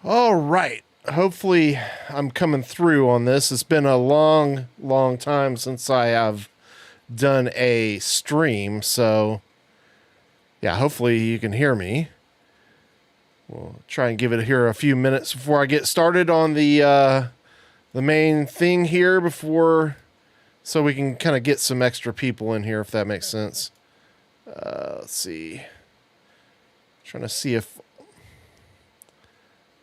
All right. Hopefully I'm coming through on this. It's been a long, long time since I have done a stream, so yeah, hopefully you can hear me. We'll try and give it here a few minutes before I get started on the main thing here so we can kind of get some extra people in here, if that makes sense. Let's see. Trying to see if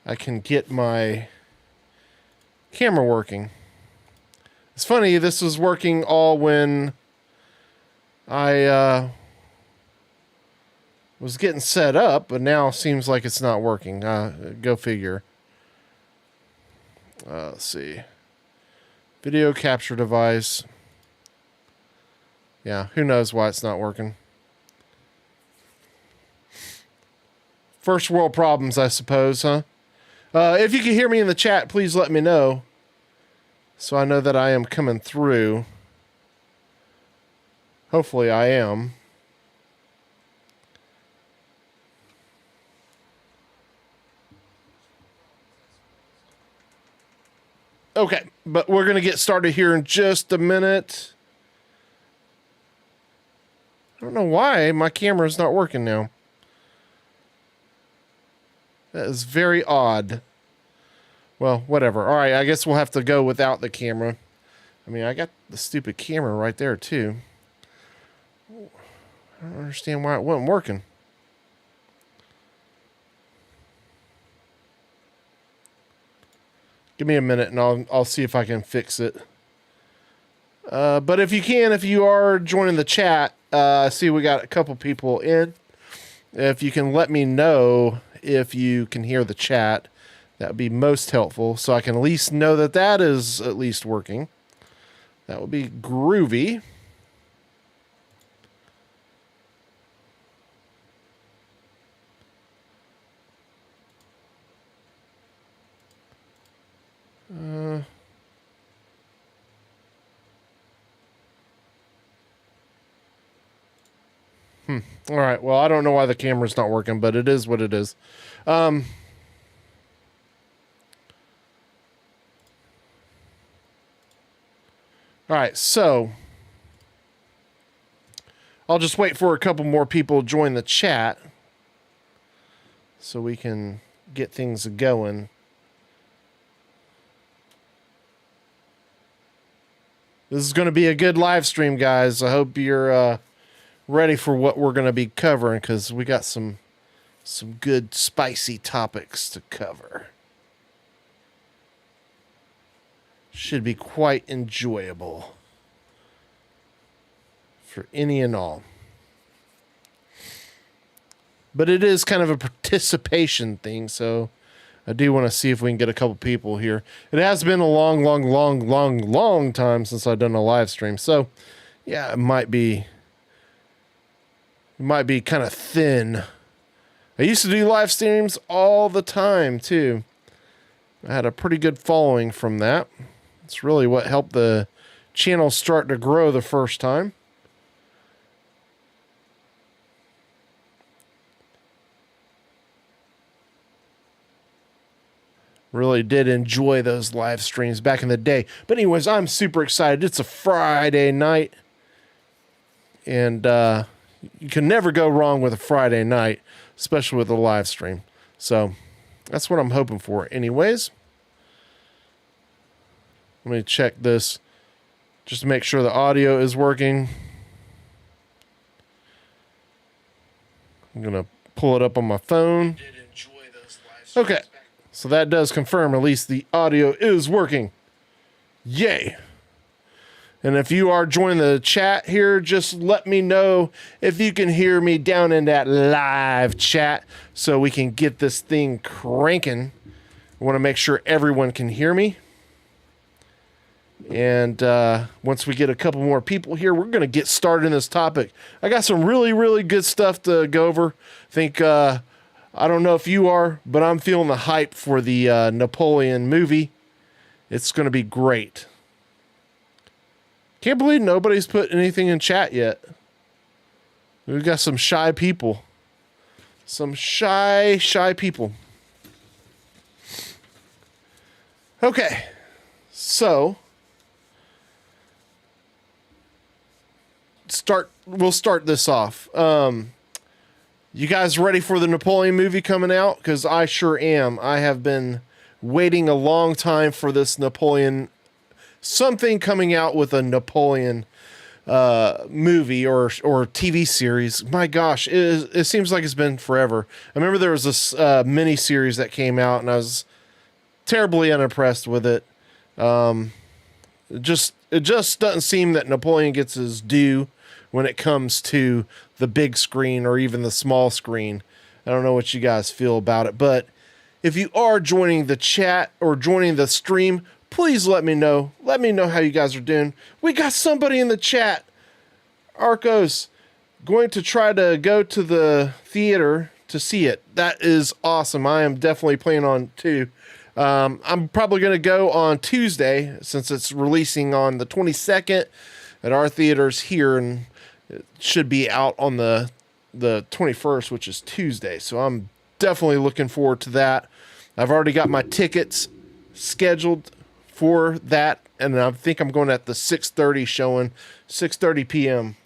I can get my camera working. It's funny, this was working all when I was getting set up, but now it seems like it's not working. Go figure. Let's see. Video capture device. Yeah, who knows why it's not working. First world problems, I suppose, huh? If you can hear me in the chat, please let me know, so I know that I am coming through. Hopefully I am. Okay, but we're going to get started here in just a minute. I don't know why my camera is not working now. That is very odd. Well, whatever. All right, I guess we'll have to go without the camera. I mean, I got the stupid camera right there, too. I don't understand why it wasn't working. Give me a minute, and I'll see if I can fix it. But if you are joining the chat, I see we got a couple people in. If you can let me know if you can hear the chat, that would be most helpful, so I can at least know that that is at least working. That would be groovy. All right, well, I don't know why the camera's not working, but it is what it is. All right, so I'll just wait for a couple more people to join the chat so we can get things going. This is going to be a good live stream, guys. I hope you're ready for what we're going to be covering, because we got some good spicy topics to cover. Should be quite enjoyable for any and all. But it is kind of a participation thing, so I do want to see if we can get a couple people here. It has been a long time since I've done a live stream, so yeah, it might be kind of thin. I used to do live streams all the time, too. I had a pretty good following from that. It's really what helped the channel start to grow the first time. Really did enjoy those live streams back in the day. But anyways, I'm super excited. It's a Friday night. And, you can never go wrong with a Friday night, especially with a live stream. So that's what I'm hoping for. Anyways, let me check this just to make sure the audio is working. I'm going to pull it up on my phone. Okay, so that does confirm at least the audio is working. Yay. And if you are joining the chat here, just let me know if you can hear me down in that live chat so we can get this thing cranking. I want to make sure everyone can hear me. And once we get a couple more people here, we're going to get started in this topic. I got some really, really good stuff to go over. I think, I don't know if you are, but I'm feeling the hype for the Napoleon movie. It's going to be great. Can't believe nobody's put anything in chat yet. We've got some shy people. Some shy people. Okay, so we'll start this off. You guys ready for the Napoleon movie coming out? Because I sure am. I have been waiting a long time for this Napoleon, something coming out with a Napoleon movie or TV series. My gosh, it seems like it's been forever. I remember there was this mini series that came out, and I was terribly unimpressed with it. It just doesn't seem that Napoleon gets his due when it comes to the big screen or even the small screen. I don't know what you guys feel about it, but if you are joining the chat or joining the stream, please let me know. Let me know how you guys are doing. We got somebody in the chat. Arcos, going to try to go to the theater to see it. That is awesome. I am definitely planning on too. I'm probably going to go on Tuesday since it's releasing on the 22nd at our theaters here, and it should be out on the 21st, which is Tuesday. So I'm definitely looking forward to that. I've already got my tickets scheduled for that, and I think I'm going at the 6:30 showing, 6:30 p.m.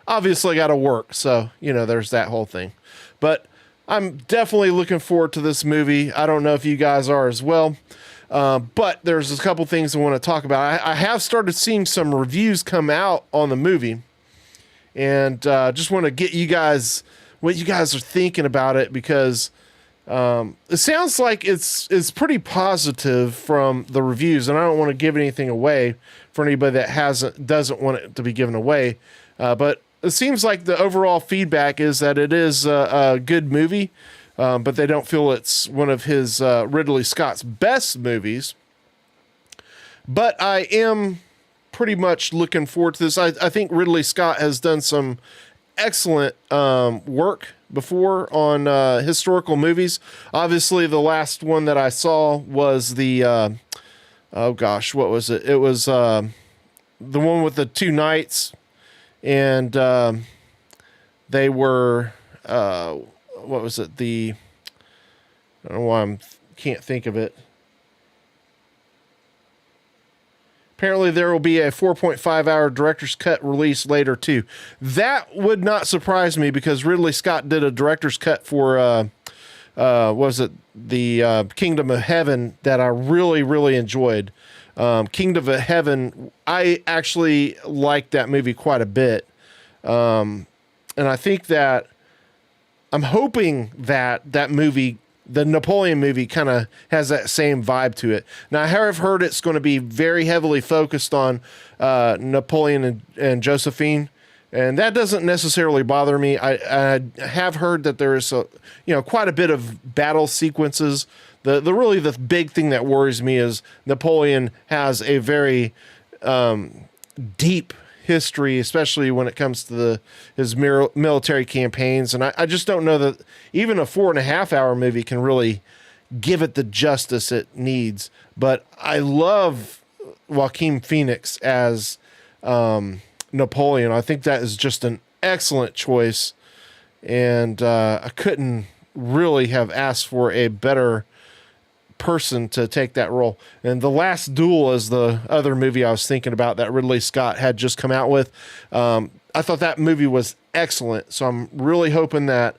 Obviously, I got to work, so there's that whole thing. But I'm definitely looking forward to this movie. I don't know if you guys are as well, but there's a couple things I want to talk about. I have started seeing some reviews come out on the movie, and just want to get you guys what you guys are thinking about it, because it sounds like it's pretty positive from the reviews, and I don't want to give anything away for anybody that doesn't want it to be given away, but it seems like the overall feedback is that it is a good movie, but they don't feel it's one of his Ridley Scott's best movies. But I am pretty much looking forward to this. I think Ridley Scott has done some excellent work before on historical movies. Obviously, the last one that I saw was the oh gosh, what was it? It was the one with the two knights, and they were what was it? I don't know why can't think of it. Apparently there will be a 4.5-hour director's cut release later too. That would not surprise me, because Ridley Scott did a director's cut for what was it? The Kingdom of Heaven that I really, really enjoyed. Kingdom of Heaven, I actually liked that movie quite a bit. And I think that I'm hoping that movie, the Napoleon movie, kind of has that same vibe to it. Now, I have heard it's going to be very heavily focused on Napoleon and Josephine, and that doesn't necessarily bother me. I have heard that there is quite a bit of battle sequences. The big thing that worries me is Napoleon has a very deep history, especially when it comes to his military campaigns. And I just don't know that even a 4.5-hour movie can really give it the justice it needs. But I love Joaquin Phoenix as Napoleon. I think that is just an excellent choice. And I couldn't really have asked for a better person to take that role. And The Last Duel is the other movie I was thinking about that Ridley Scott had just come out with. I thought that movie was excellent. So I'm really hoping that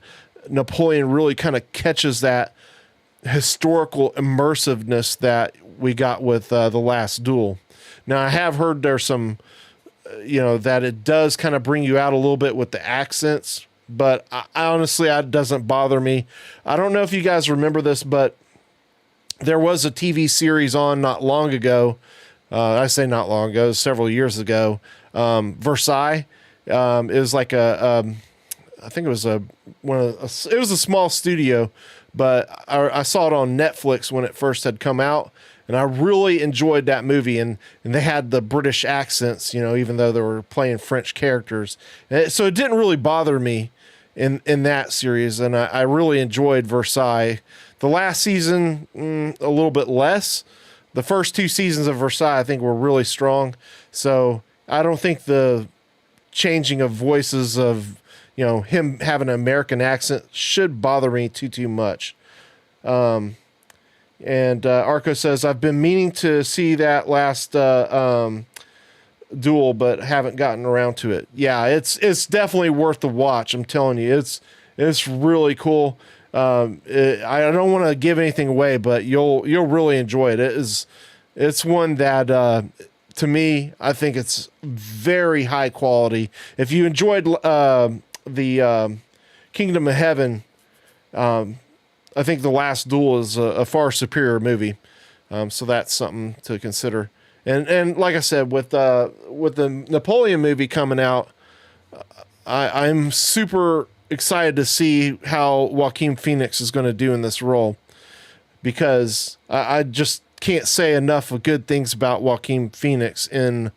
Napoleon really kind of catches that historical immersiveness that we got with The Last Duel. Now, I have heard there's some, that it does kind of bring you out a little bit with the accents, but I honestly, it doesn't bother me. I don't know if you guys remember this, but there was a TV series on not long ago. I say not long ago, several years ago. Versailles. It was like I think it was it was a small studio, but I saw it on Netflix when it first had come out, and I really enjoyed that movie. And they had the British accents, even though they were playing French characters. So it didn't really bother me in that series, and I really enjoyed Versailles. The last season, a little bit less. The first two seasons of Versailles, I think, were really strong. So I don't think the changing of voices of, him having an American accent should bother me too much. And And Arco says, I've been meaning to see that last duel, but haven't gotten around to it. Yeah, it's definitely worth the watch. I'm telling you, it's really cool. I don't want to give anything away, but you'll really enjoy it. It's one that to me, I think it's very high quality. If you enjoyed the Kingdom of Heaven, I think The Last Duel is a far superior movie. So that's something to consider. And like I said, with the Napoleon movie coming out, I'm super excited to see how Joaquin Phoenix is going to do in this role, because I just can't say enough of good things about Joaquin Phoenix in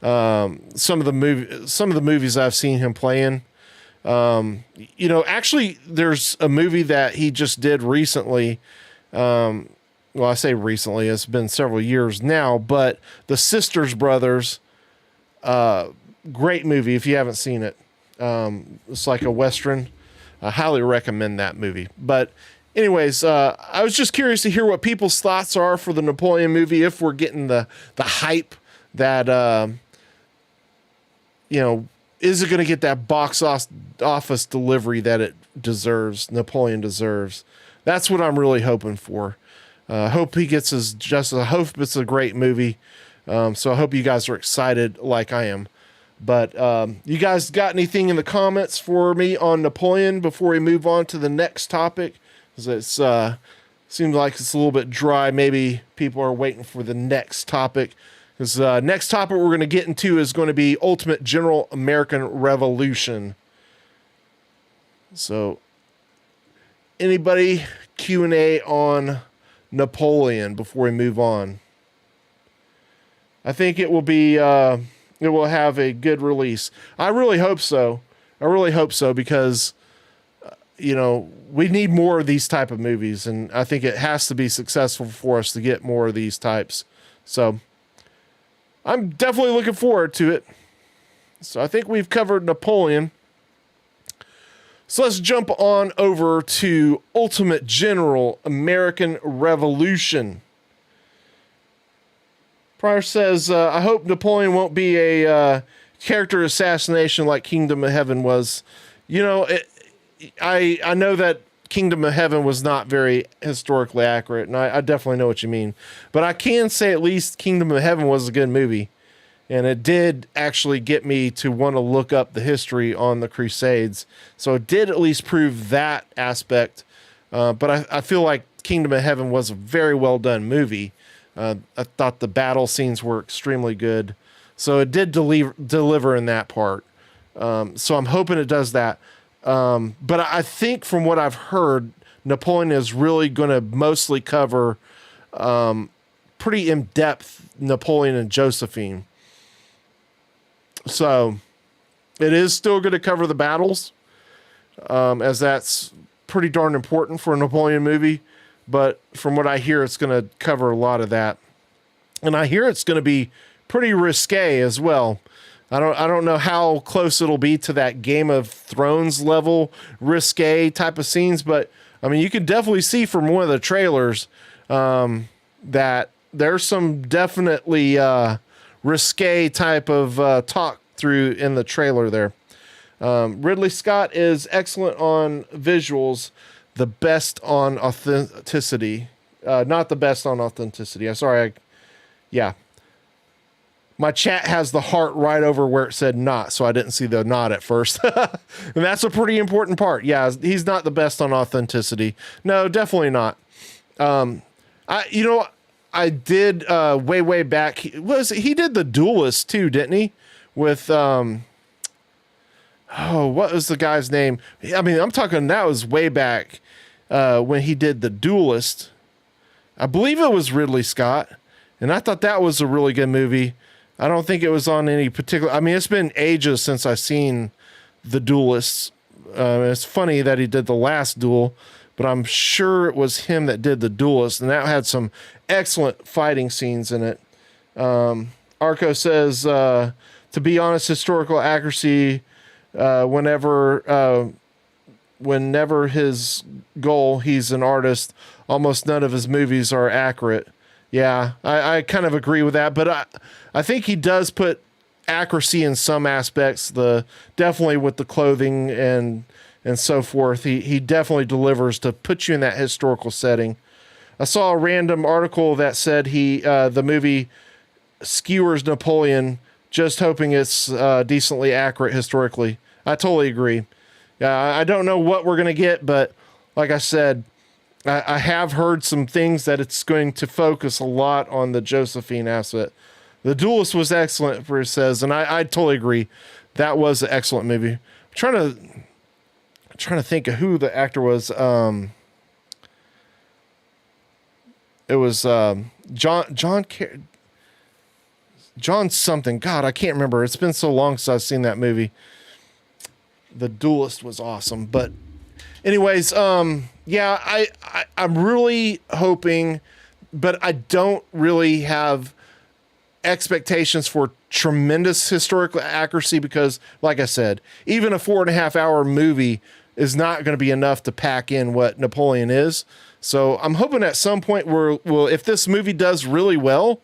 some of the movies I've seen him play in. Actually, there's a movie that he just did recently. Well, I say recently, it's been several years now, but The Sisters Brothers, great movie if you haven't seen it. It's like a Western. I highly recommend that movie. But anyways, I was just curious to hear what people's thoughts are for the Napoleon movie, if we're getting the hype that, is it going to get that box office delivery that it deserves, Napoleon deserves? That's what I'm really hoping for. I hope he gets I hope it's a great movie. So I hope you guys are excited like I am. But you guys got anything in the comments for me on Napoleon before we move on to the next topic? Because it seems like it's a little bit dry. Maybe people are waiting for the next topic. Because next topic we're going to get into is going to be Ultimate General American Revolution. So anybody Q&A on Napoleon before we move on? I think it will be it will have a good release. I really hope so. Because we need more of these type of movies, and I think it has to be successful for us to get more of these types. So I'm definitely looking forward to it. So I think we've covered Napoleon. So let's jump on over to Ultimate General American Revolution. Pryor says, I hope Napoleon won't be a character assassination like Kingdom of Heaven was. I know that Kingdom of Heaven was not very historically accurate, and I definitely know what you mean. But I can say at least Kingdom of Heaven was a good movie. And it did actually get me to want to look up the history on the Crusades. So it did at least prove that aspect. But I feel like Kingdom of Heaven was a very well done movie. I thought the battle scenes were extremely good. So it did deliver in that part. So I'm hoping it does that. But I think from what I've heard, Napoleon is really going to mostly cover pretty in-depth Napoleon and Josephine. So it is still going to cover the battles, as that's pretty darn important for a Napoleon movie. But from what I hear, it's going to cover a lot of that. And I hear it's going to be pretty risque as well. I don't know how close it'll be to that Game of Thrones level risque type of scenes, but I mean, you can definitely see from one of the trailers that there's some definitely risque type of talk through in the trailer there. Ridley Scott is excellent on visuals, the best on authenticity. Not the best on authenticity. I'm sorry. Yeah. My chat has the heart right over where it said not, so I didn't see the not at first. And that's a pretty important part. Yeah, he's not the best on authenticity. No, definitely not. I did way back. He did The Duelist too, didn't he? With what was the guy's name? I mean, I'm talking that was way back when he did The Duelist. I believe it was Ridley Scott, and I thought that was a really good movie. I don't think it was on any particular. I mean, it's been ages since I've seen The Duelists. It's funny that he did The Last Duel, but I'm sure it was him that did The Duelist, and that had some excellent fighting scenes in it. Arco says, to be honest, historical accuracy, whenever his goal, he's an artist, almost none of his movies are accurate. Yeah, I kind of agree with that, but I think he does put accuracy in some aspects. Definitely with the clothing and so forth. He definitely delivers to put you in that historical setting. I saw a random article that said the movie skewers Napoleon, just hoping it's decently accurate historically. I totally agree. I don't know what we're gonna get, but like I said, I have heard some things that it's going to focus a lot on the Josephine aspect. The Duelist was excellent, Bruce says, and I totally agree. That was an excellent movie. I'm trying to think of who the actor was. It was John something. God, I can't remember. It's been so long since I've seen that movie. The Duelist was awesome, but anyways, yeah, I'm really hoping, but I don't really have expectations for tremendous historical accuracy because, like I said, even a 4.5 hour movie is not going to be enough to pack in what Napoleon is. So I'm hoping at some point if this movie does really well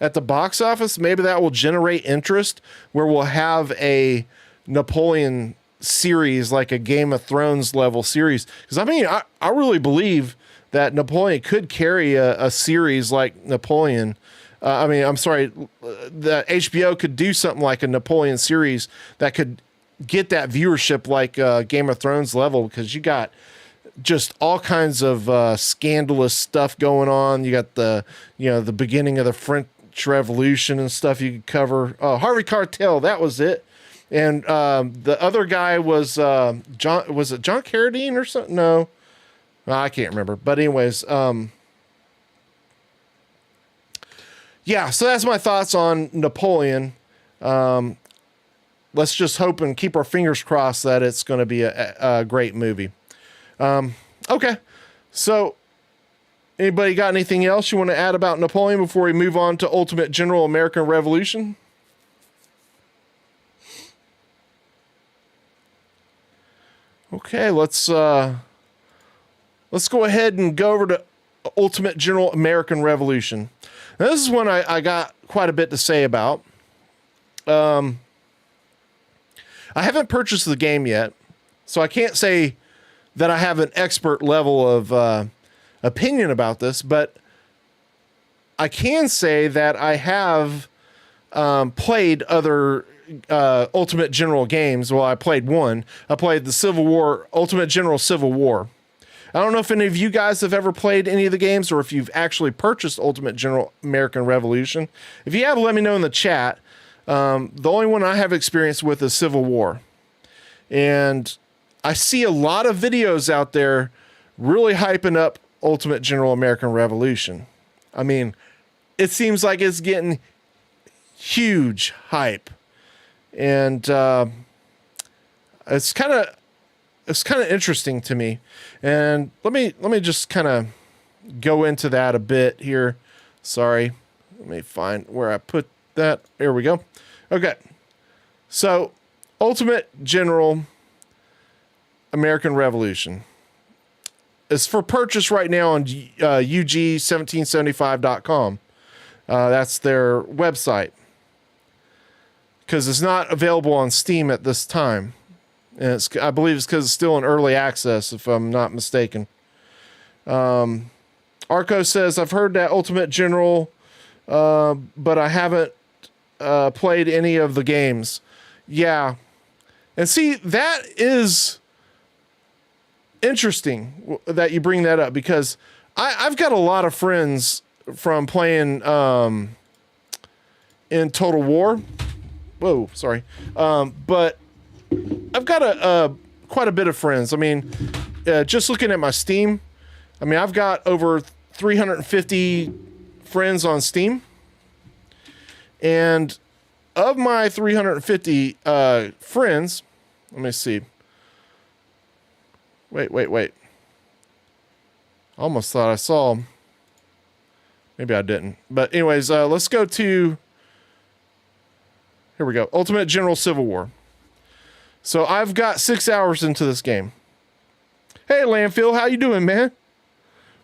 at the box office, maybe that will generate interest where we'll have a Napoleon series, like a Game of Thrones level series. Because I mean, I really believe that Napoleon could carry a series like Napoleon. I'm sorry, that HBO could do something like a Napoleon series that could get that viewership like Game of Thrones level, because you got just all kinds of scandalous stuff going on. You got the beginning of the French Revolution and stuff you could cover. Harvey Keitel, that was it. And the other guy was John. Was it John Carradine or something? No, I can't remember. But anyways, yeah. So that's my thoughts on Napoleon. Let's just hope and keep our fingers crossed that it's going to be a great movie. Okay. So, anybody got anything else you want to add about Napoleon before we move on to Ultimate General American Revolution? Okay, let's go ahead and go over to Ultimate General American Revolution. Now, this is one I got quite a bit to say about. I haven't purchased the game yet, so I can't say that I have an expert level of opinion about this, but I can say that I have played other Ultimate General games. Well, I played one. I played the Civil War, Ultimate General Civil War. I don't know if any of you guys have ever played any of the games or if you've actually purchased Ultimate General American Revolution. If you have, let me know in the chat. The only one I have experience with is Civil War. And I see a lot of videos out there really hyping up Ultimate General American Revolution. I mean, it seems like it's getting huge hype. And it's kind of interesting to me. And let me just kind of go into that a bit here. Sorry. Let me find where I put that. There we go. Okay. So, Ultimate General American Revolution is for purchase right now on UG1775.com. That's their website. Because it's not available on Steam at this time. And I believe it's because it's still in early access, if I'm not mistaken. Arco says, I've heard that Ultimate General, but I haven't played any of the games. Yeah. And see, that is interesting that you bring that up, because I've got a lot of friends from playing in Total War. Whoa, sorry. But I've got quite a bit of friends. I mean, just looking at my Steam, I mean, I've got over 350 friends on Steam. And of my 350 friends, let me see. Wait. I almost thought I saw them. Maybe I didn't. But anyways, let's go to... Here we go. Ultimate General Civil War. So I've got 6 hours into this game. Hey, Landfill, how you doing, man?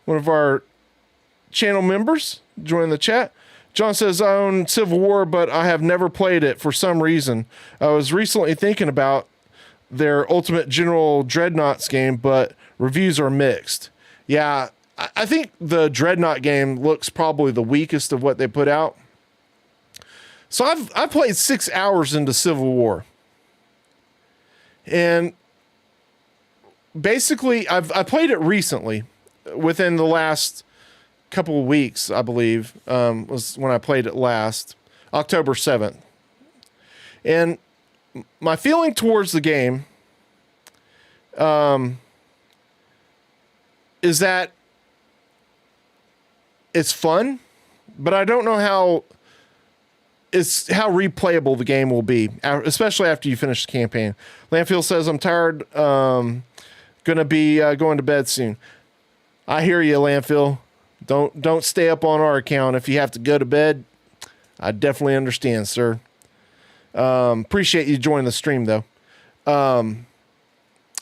one of our channel members, join the chat. John says, I own Civil War, but I have never played it for some reason. I was recently thinking about their Ultimate General Dreadnoughts game, but reviews are mixed. Yeah, I think the Dreadnought game looks probably the weakest of what they put out. So I've played 6 hours into Civil War. And basically, I played it recently, within the last couple of weeks, I believe, was when I played it last, October 7th. And my feeling towards the game is that it's fun, but I don't know how replayable the game will be, especially after you finish the campaign. Landfill says, I'm tired, gonna be going to bed soon. I hear you, Landfill. Don't stay up on our account if you have to go to bed. I definitely understand, sir. Appreciate you joining the stream, though.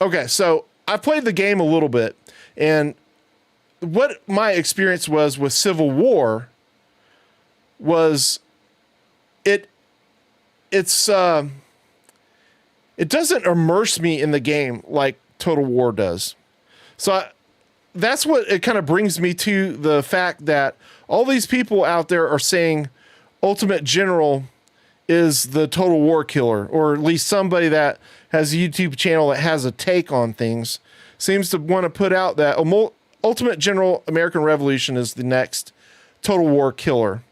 Okay, so I played the game a little bit, and what my experience was with Civil War was it doesn't immerse me in the game like Total War does. So that's what it kind of brings me to the fact that all these people out there are saying Ultimate General is the Total War killer, or at least somebody that has a YouTube channel that has a take on things, seems to want to put out that Ultimate General American Revolution is the next Total War killer.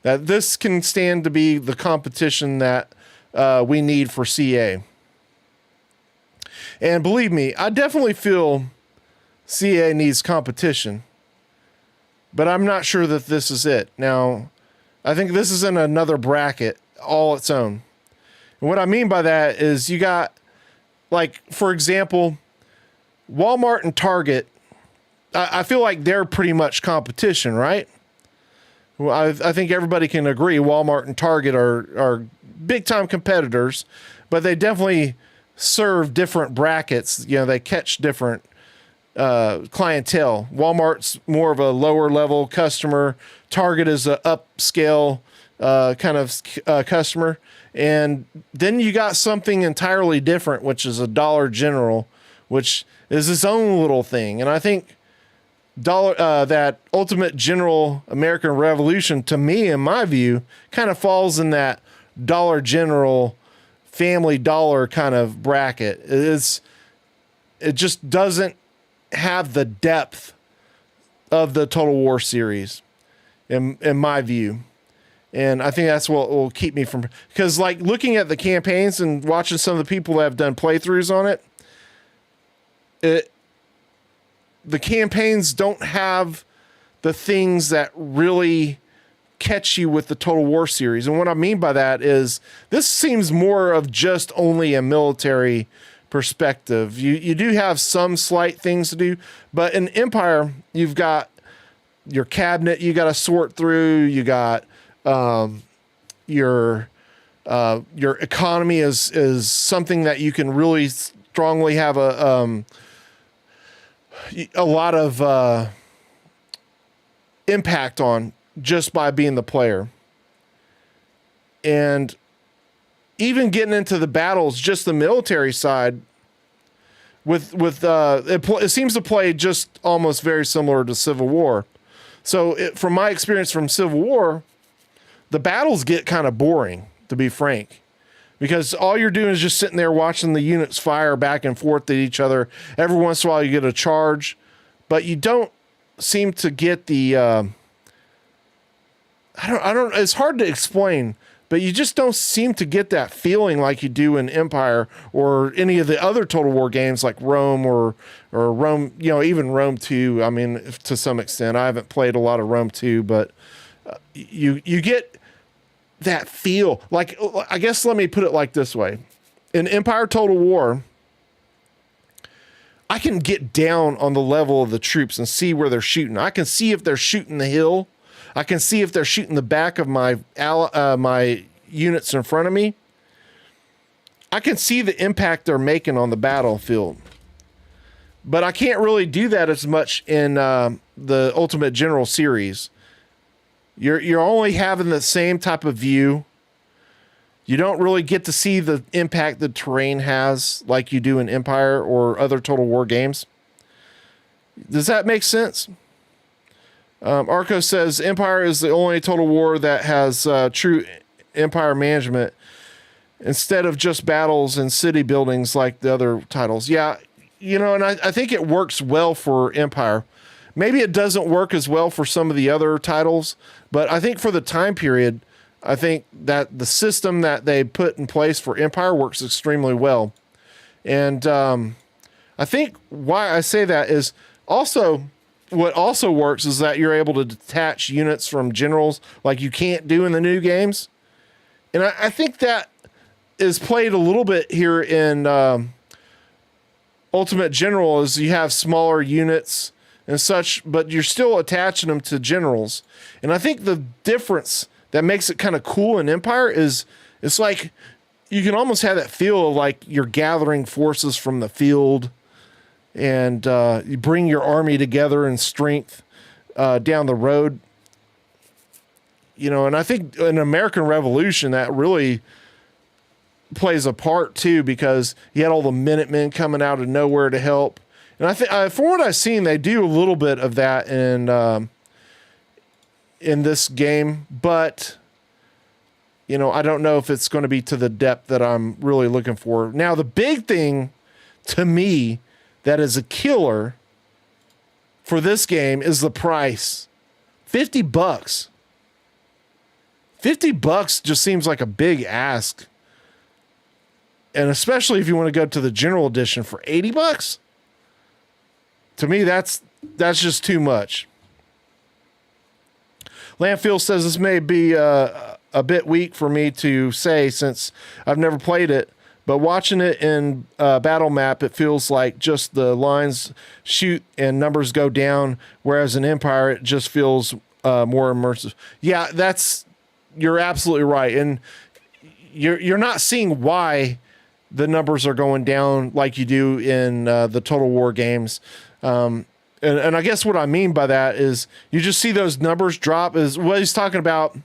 That this can stand to be the competition that we need for CA. And believe me, I definitely feel CA needs competition, but I'm not sure that this is it. Now, I think this is in another bracket all its own. And what I mean by that is you got, like, for example, Walmart and Target. I feel like they're pretty much competition, right? Well, I think everybody can agree Walmart and Target are big-time competitors, but they definitely serve different brackets. You know, they catch different clientele. Walmart's more of a lower-level customer. Target is an upscale kind of customer. And then you got something entirely different, which is a Dollar General, which is its own little thing. And I think that Ultimate General American Revolution, to me, in my view, kind of falls in that Dollar General Family Dollar kind of bracket. It just doesn't have the depth of the Total War series, in my view. And I think that's what will keep me from, because like looking at the campaigns and watching some of the people that have done playthroughs on it, the campaigns don't have the things that really catch you with the Total War series. And what I mean by that is this seems more of just only a military perspective. You do have some slight things to do, but in Empire, you've got your cabinet you got to sort through. You got your economy is something that you can really strongly have a lot of impact on just by being the player. And even getting into the battles, just the military side, it seems to play just almost very similar to Civil War. So from my experience from Civil War, the battles get kind of boring, to be frank, because all you're doing is just sitting there watching the units fire back and forth at each other. Every once in a while you get a charge, but you don't seem to get the, it's hard to explain, but you just don't seem to get that feeling like you do in Empire or any of the other Total War games like Rome or Rome, even Rome 2. I mean, to some extent, I haven't played a lot of Rome 2, but you get that feel. Like, I guess let me put it like this way. In Empire Total War, I can get down on the level of the troops and see where they're shooting. I can see if they're shooting the hill. I can see if they're shooting the back of my units in front of me. I can see the impact they're making on the battlefield. but I can't really do that as much in the Ultimate General series. You're only having the same type of view. You don't really get to see the impact the terrain has like you do in Empire or other Total War games. Does that make sense? Arco says Empire is the only Total War that has true Empire management instead of just battles and city buildings like the other titles. Yeah, you know, and I think it works well for Empire. Maybe it doesn't work as well for some of the other titles, but I think for the time period, I think that the system that they put in place for Empire works extremely well. And I think why I say that is also what also works is that you're able to detach units from generals like you can't do in the new games. And I think that is played a little bit here in Ultimate General, is you have smaller units and such, but you're still attaching them to generals. And I think the difference that makes it kind of cool in Empire is it's like you can almost have that feel of like you're gathering forces from the field, and you bring your army together in strength down the road. You know, and I think in American Revolution that really plays a part too, because you had all the Minutemen coming out of nowhere to help. And I think, from what I've seen, they do a little bit of that in this game, but you know, I don't know if it's going to be to the depth that I'm really looking for. Now, the big thing to me that is a killer for this game is the price. $50. $50 just seems like a big ask. And especially if you want to go to the General Edition for $80. To me, that's just too much. Landfill says this may be a bit weak for me to say since I've never played it, but watching it in battle map, it feels like just the lines shoot and numbers go down, whereas in Empire, it just feels more immersive. Yeah, you're absolutely right. And you're not seeing why the numbers are going down like you do in the Total War games. And I guess what I mean by that is you just see those numbers drop. Is what he's talking about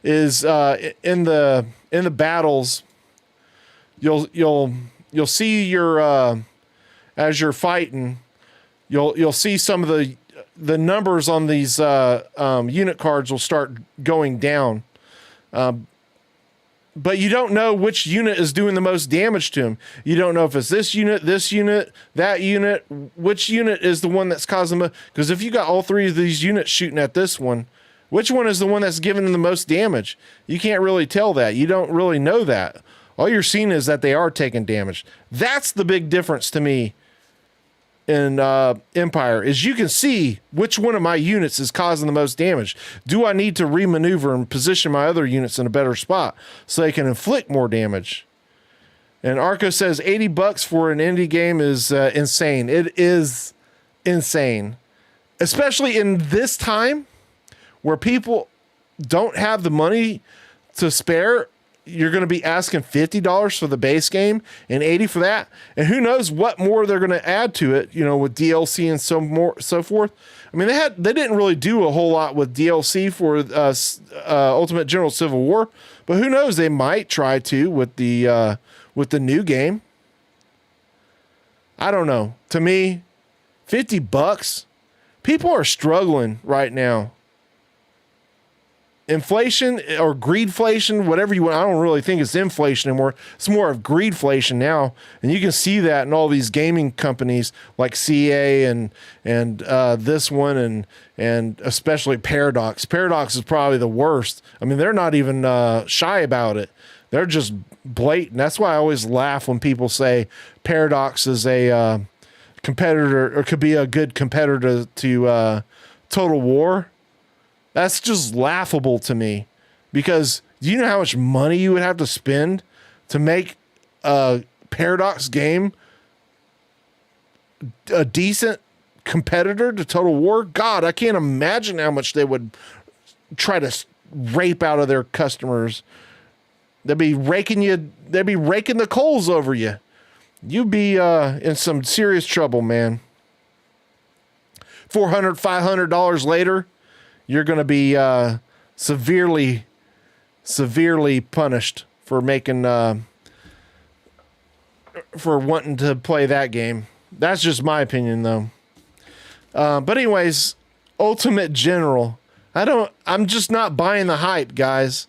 is in the battles, you'll see your as you're fighting, you'll see some of the numbers on these unit cards will start going down. But you don't know which unit is doing the most damage to him. You don't know if it's this unit, that unit, which unit is the one that's causing the... Because if you got all three of these units shooting at this one, which one is the one that's giving them the most damage? You can't really tell that. You don't really know that. All you're seeing is that they are taking damage. That's the big difference to me in Empire, is you can see which one of my units is causing the most damage. Do I need to remaneuver and position my other units in a better spot so they can inflict more damage? And Arco says $80 for an indie game is insane. It is insane, especially in this time where people don't have the money to spare. You're going to be asking $50 for the base game and $80 for that. And who knows what more they're going to add to it, you know, with DLC and so forth. I mean, they didn't really do a whole lot with DLC for Ultimate General Civil War, but who knows, they might try to with the new game. I don't know. To me, $50, people are struggling right now. Inflation or greedflation, whatever you want. I don't really think it's inflation anymore. It's more of greedflation now. And you can see that in all these gaming companies like CA and this one and especially Paradox. Paradox is probably the worst. I mean, they're not even shy about it. They're just blatant. That's why I always laugh when people say Paradox is a competitor or could be a good competitor to Total War. That's just laughable to me, because do you know how much money you would have to spend to make a Paradox game a decent competitor to Total War? God, I can't imagine how much they would try to rape out of their customers. They'd be raking the coals over you. You'd be in some serious trouble, man. $400-$500 later, you're going to be severely punished for making for wanting to play that game. That's just my opinion, though. But anyways, Ultimate General. I'm just not buying the hype, guys.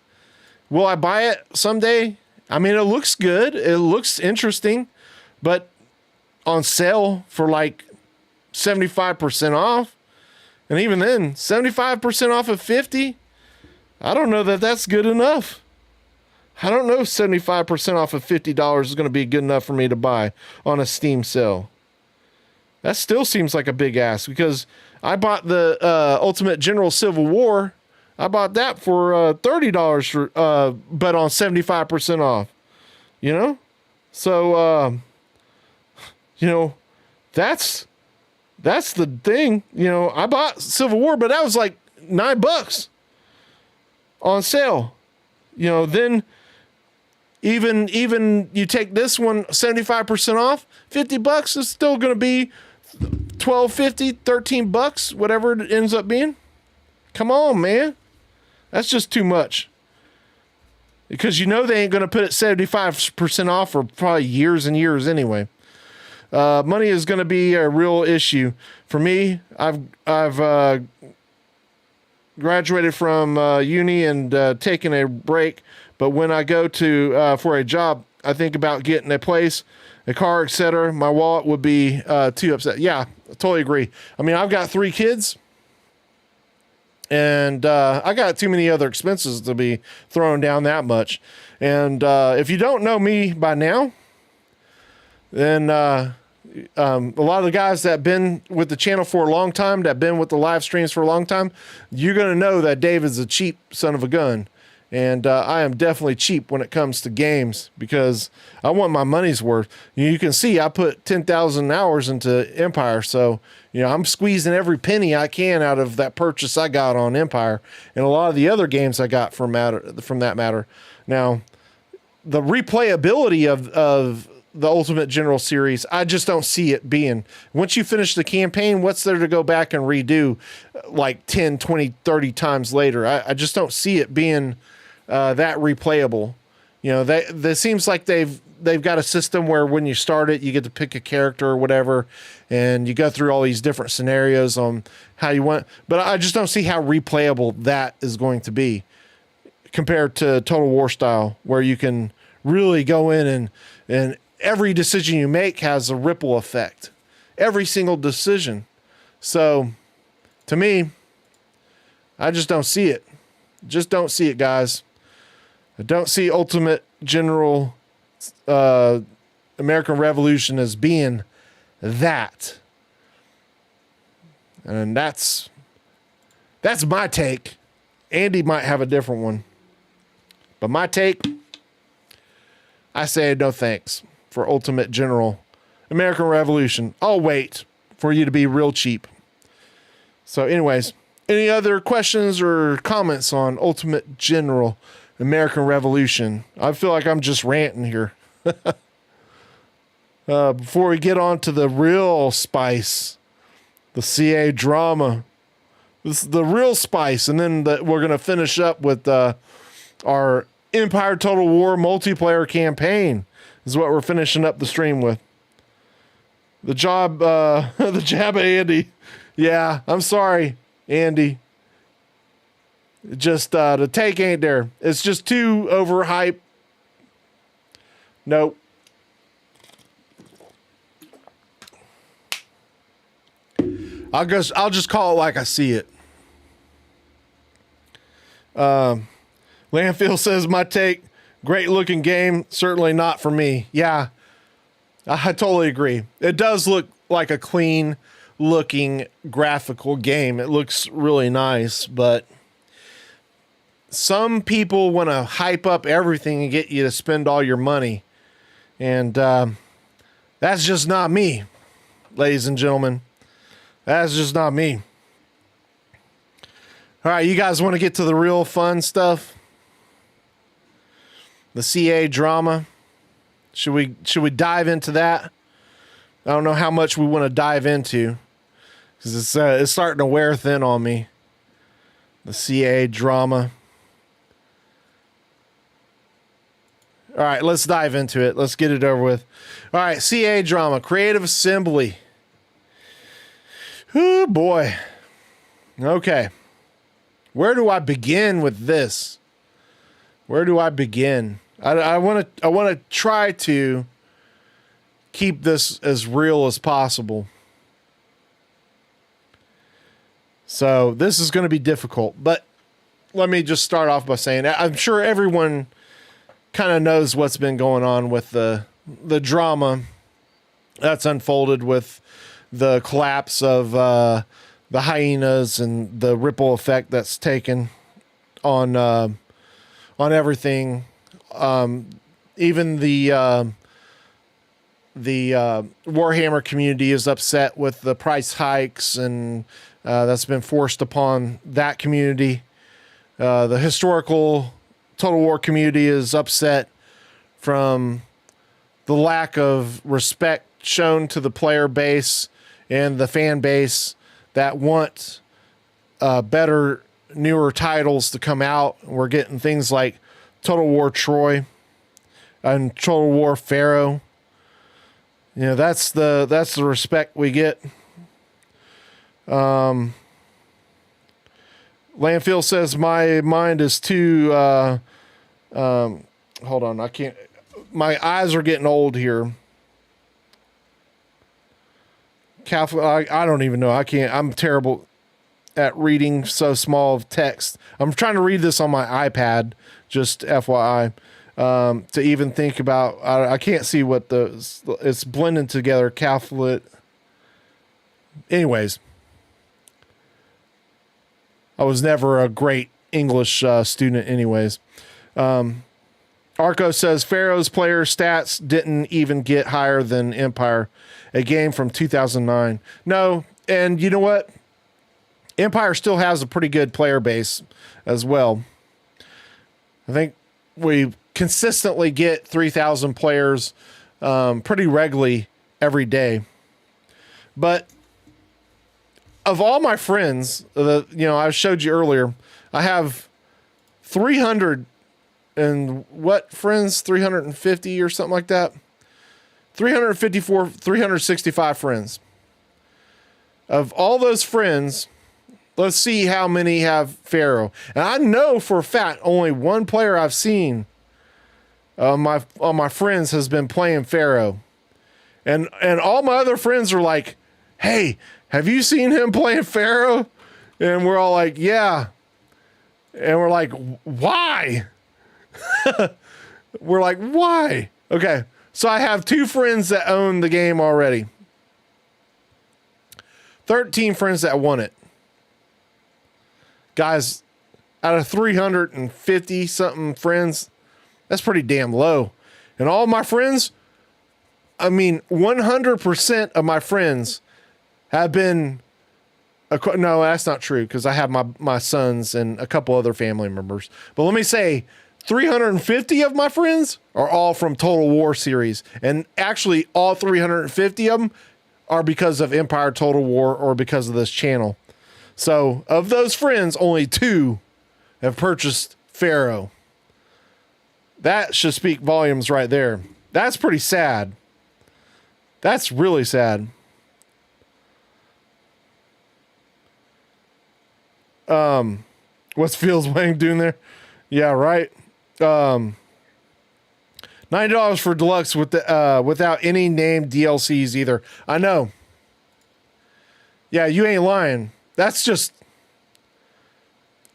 Will I buy it someday? I mean, it looks good. It looks interesting, but on sale for like 75% off. And even then, 75% off of 50. I don't know that that's good enough. I don't know if 75% off of $50 is going to be good enough for me to buy on a Steam sale. That still seems like a big ask, because I bought the Ultimate General Civil War. I bought that for $30 for, but on 75% off. You know, so that's the thing. I bought Civil War, but that was like $9 on sale. Then even you take this one 75% off, $50 is still going to be $12.50, $13, whatever it ends up being. Come on, man. That's just too much. Because they ain't going to put it 75% off for probably years and years anyway. Money is going to be a real issue for me. I've graduated from uni and taken a break, but when I go to for a job, I think about getting a place, a car, etc. My wallet would be too upset. Yeah, I totally agree. I mean, I've got 3 kids, and I got too many other expenses to be throwing down that much. And if you don't know me by now, then a lot of the guys that have been with the channel for a long time, that have been with the live streams for a long time, you're going to know that David's a cheap son of a gun. And I am definitely cheap when it comes to games, because I want my money's worth. You can see I put 10,000 hours into Empire, so I'm squeezing every penny I can out of that purchase I got on Empire, and a lot of the other games I got from that matter. Now, the replayability of the Ultimate General series, I just don't see it being. Once you finish the campaign, what's there to go back and redo like 10, 20, 30 times later? I just don't see it being that replayable. That seems like they've got a system where when you start it, you get to pick a character or whatever, and you go through all these different scenarios on how you want. But I just don't see how replayable that is going to be compared to Total War style, where you can really go in and every decision you make has a ripple effect. Every single decision. So, to me, I just don't see it. Just don't see it, guys. I don't see Ultimate General American Revolution as being that. And that's my take. Andy might have a different one. But my take, I say no thanks for Ultimate General American Revolution. I'll wait for you to be real cheap. So anyways, any other questions or comments on Ultimate General American Revolution? I feel like I'm just ranting here. Before we get on to the real spice, the CA drama. This is the real spice, and then we're going to finish up with our Empire Total War multiplayer campaign. Is what we're finishing up the stream with. The jab of Andy. Yeah, I'm sorry, Andy. Just the take ain't there. It's just too overhyped. Nope. I'll just call it like I see it. Landfill says my take, great looking game, certainly not for me. Yeah, I totally agree. It does look like a clean looking graphical game. It looks really nice, but some people want to hype up everything and get you to spend all your money. And that's just not me, ladies and gentlemen. That's just not me. All right, you guys want to get to the real fun stuff? The CA drama. Should we dive into that? I don't know how much we want to dive into. because it's starting to wear thin on me. The CA drama. All right, let's dive into it. Let's get it over with. All right, CA drama, Creative Assembly. Oh boy. Okay. Where do I begin with this? Where do I begin? I want to try to keep this as real as possible. So this is going to be difficult, but let me just start off by saying I'm sure everyone kind of knows what's been going on with the drama that's unfolded with the collapse of the hyenas and the ripple effect that's taken on everything. Even the Warhammer community is upset with the price hikes, and that's been forced upon that community. The historical Total War community is upset from the lack of respect shown to the player base and the fan base that want better, newer titles to come out. We're getting things like Total War Troy and Total War Pharaoh. You know, that's the respect we get. Landfill says my mind is too hold on, I can't, my eyes are getting old here. Catholic, I don't even know. I'm terrible at reading so small of text. I'm trying to read this on my iPad, just FYI, to even think about, I can't see what it's blending together. Catholic. Anyways, I was never a great English student anyways. Arco says Pharaoh's player stats didn't even get higher than Empire, a game from 2009. No, and you know what? Empire still has a pretty good player base as well. I think we consistently get 3,000 players pretty regularly every day. But of all my friends, I showed you earlier, I have 300 and what friends? 350 or something like that. 365 friends. Of all those friends, let's see how many have Pharaoh. And I know for a fact only one player I've seen on my friends has been playing Pharaoh. And all my other friends are like, hey, have you seen him playing Pharaoh? And we're all like, yeah. And we're like, why? We're like, why? Okay. So I have 2 friends that own the game already. 13 friends that won it. Guys, out of 350 something friends, that's pretty damn low. And all my friends, 100% of my friends have been, no, that's not true, because I have my sons and a couple other family members. But let me say, 350 of my friends are all from Total War series. And actually, all 350 of them are because of Empire Total War or because of this channel. So, of those friends, only 2 have purchased Pharaoh. That should speak volumes right there. That's pretty sad. That's really sad. What's Fields Wang doing there? Yeah, right. $90 for deluxe without any named DLCs either. I know. Yeah, you ain't lying. That's just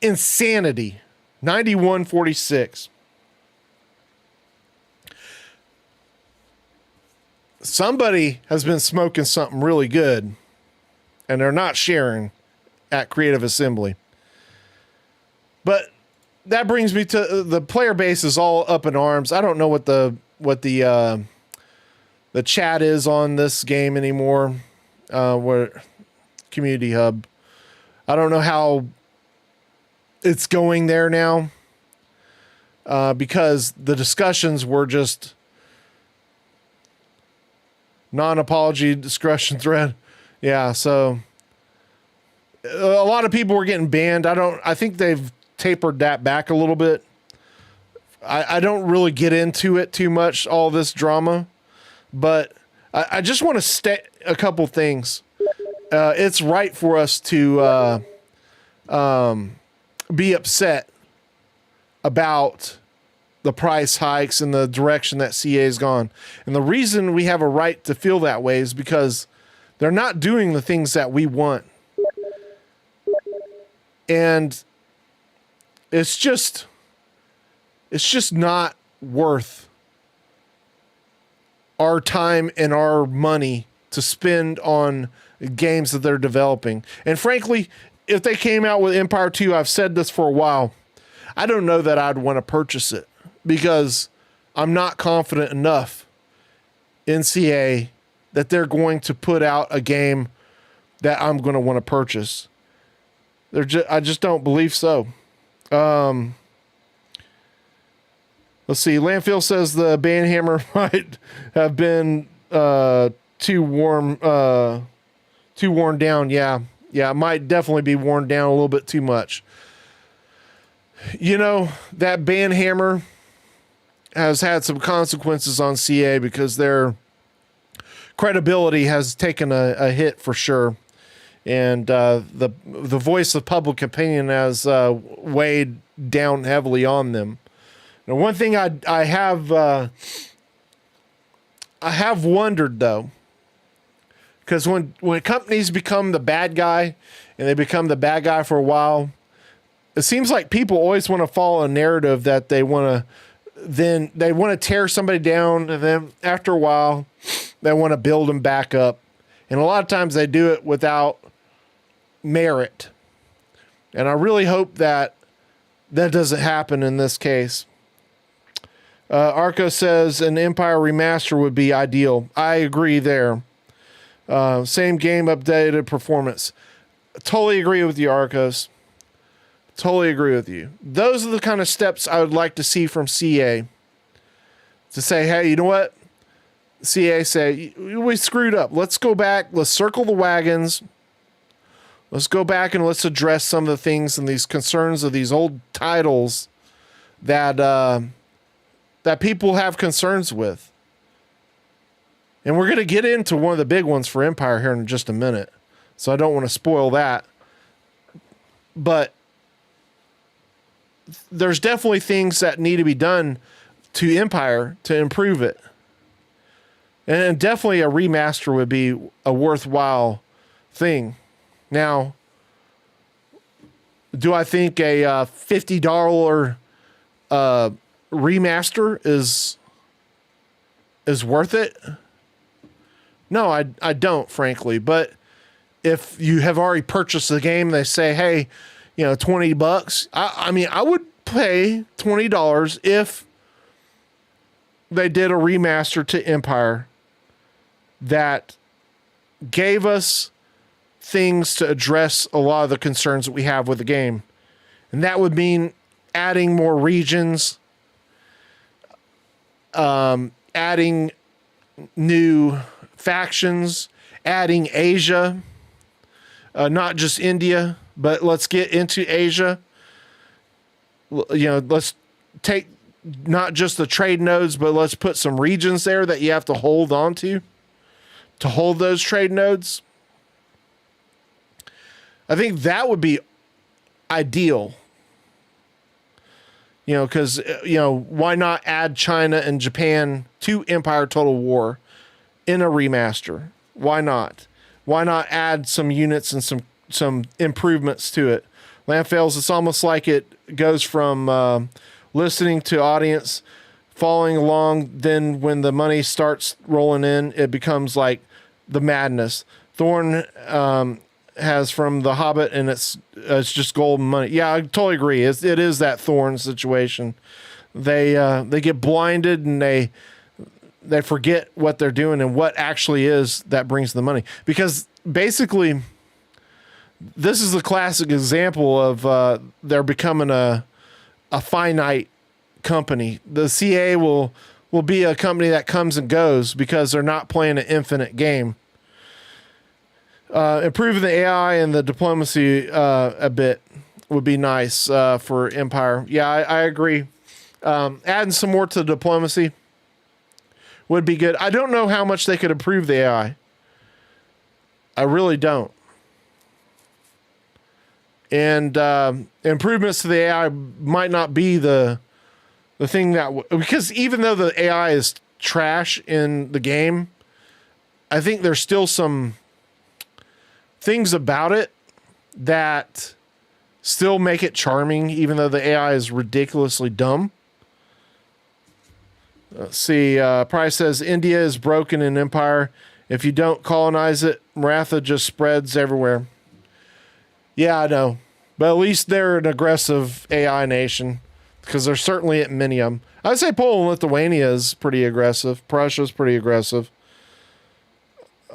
insanity. 91.46. Somebody has been smoking something really good, and they're not sharing at Creative Assembly. But that brings me to the player base is all up in arms. I don't know what the chat is on this game anymore. Where Community Hub. I don't know how it's going there now. Because the discussions were just non-apology discussion thread. Yeah, so a lot of people were getting banned. I think they've tapered that back a little bit. I don't really get into it too much, all this drama, but I just want to state a couple things. It's right for us to be upset about the price hikes and the direction that CA has gone. And the reason we have a right to feel that way is because they're not doing the things that we want. And it's just not worth our time and our money to spend on games that they're developing. And frankly, if they came out with Empire 2, I've said this for a while, I don't know that I'd want to purchase it because I'm not confident enough in CA that they're going to put out a game that I'm going to want to purchase. I just don't believe so. Let's see. Landfill says the Banhammer might have been too worn down. Yeah, it might definitely be worn down a little bit too much. You know, that Banhammer has had some consequences on CA because their credibility has taken a hit for sure. And the voice of public opinion has weighed down heavily on them. Now, one thing I have wondered though, because when companies become the bad guy and they become the bad guy for a while, it seems like people always want to follow a narrative that they want to tear somebody down, and then after a while they want to build them back up. And a lot of times they do it without merit. And I really hope that doesn't happen in this case. Arco says an Empire remaster would be ideal. I agree there. Same game, updated performance. Totally agree with you, Arcos. Totally agree with you. Those are the kind of steps I would like to see from CA. To say, hey, you know what? CA say, we screwed up. Let's go back. Let's circle the wagons. Let's go back and let's address some of the things and these concerns of these old titles that people have concerns with. And we're going to get into one of the big ones for Empire here in just a minute. So I don't want to spoil that. But there's definitely things that need to be done to Empire to improve it. And definitely a remaster would be a worthwhile thing. Now, do I think a $50 remaster is worth it? No, I don't, frankly. But if you have already purchased the game, they say, hey, you know, $20. I mean, I would pay $20 if they did a remaster to Empire that gave us things to address a lot of the concerns that we have with the game. And that would mean adding more regions, adding new factions, adding Asia, not just India, but let's get into Asia. You know, let's take not just the trade nodes, but let's put some regions there that you have to hold on to hold those trade nodes. I think that would be ideal. You know, because, you know, why not add China and Japan to Empire Total War in a remaster? Why not? Why not add some units and some improvements to it? Landfills, it's almost like it goes from listening to audience, following along, then when the money starts rolling in, it becomes like the madness. Thorn has from The Hobbit, and it's just golden money. Yeah, I totally agree. It is that Thorn situation. They get blinded and they forget what they're doing and what actually is that brings the money. Because basically, this is a classic example of they're becoming a finite company. The CA will be a company that comes and goes because they're not playing an infinite game. Improving the AI and the diplomacy a bit would be nice for Empire. Yeah, I agree. Adding some more to the diplomacy would be good. I don't know how much they could improve the AI. I really don't. And improvements to the AI might not be the thing that because even though the AI is trash in the game, I think there's still some things about it that still make it charming, even though the AI is ridiculously dumb. Let's see. Price says India is broken in Empire. If you don't colonize it, Maratha just spreads everywhere. Yeah, I know. But at least they're an aggressive AI nation because there's certainly many of them. I'd say Poland and Lithuania is pretty aggressive. Prussia's pretty aggressive.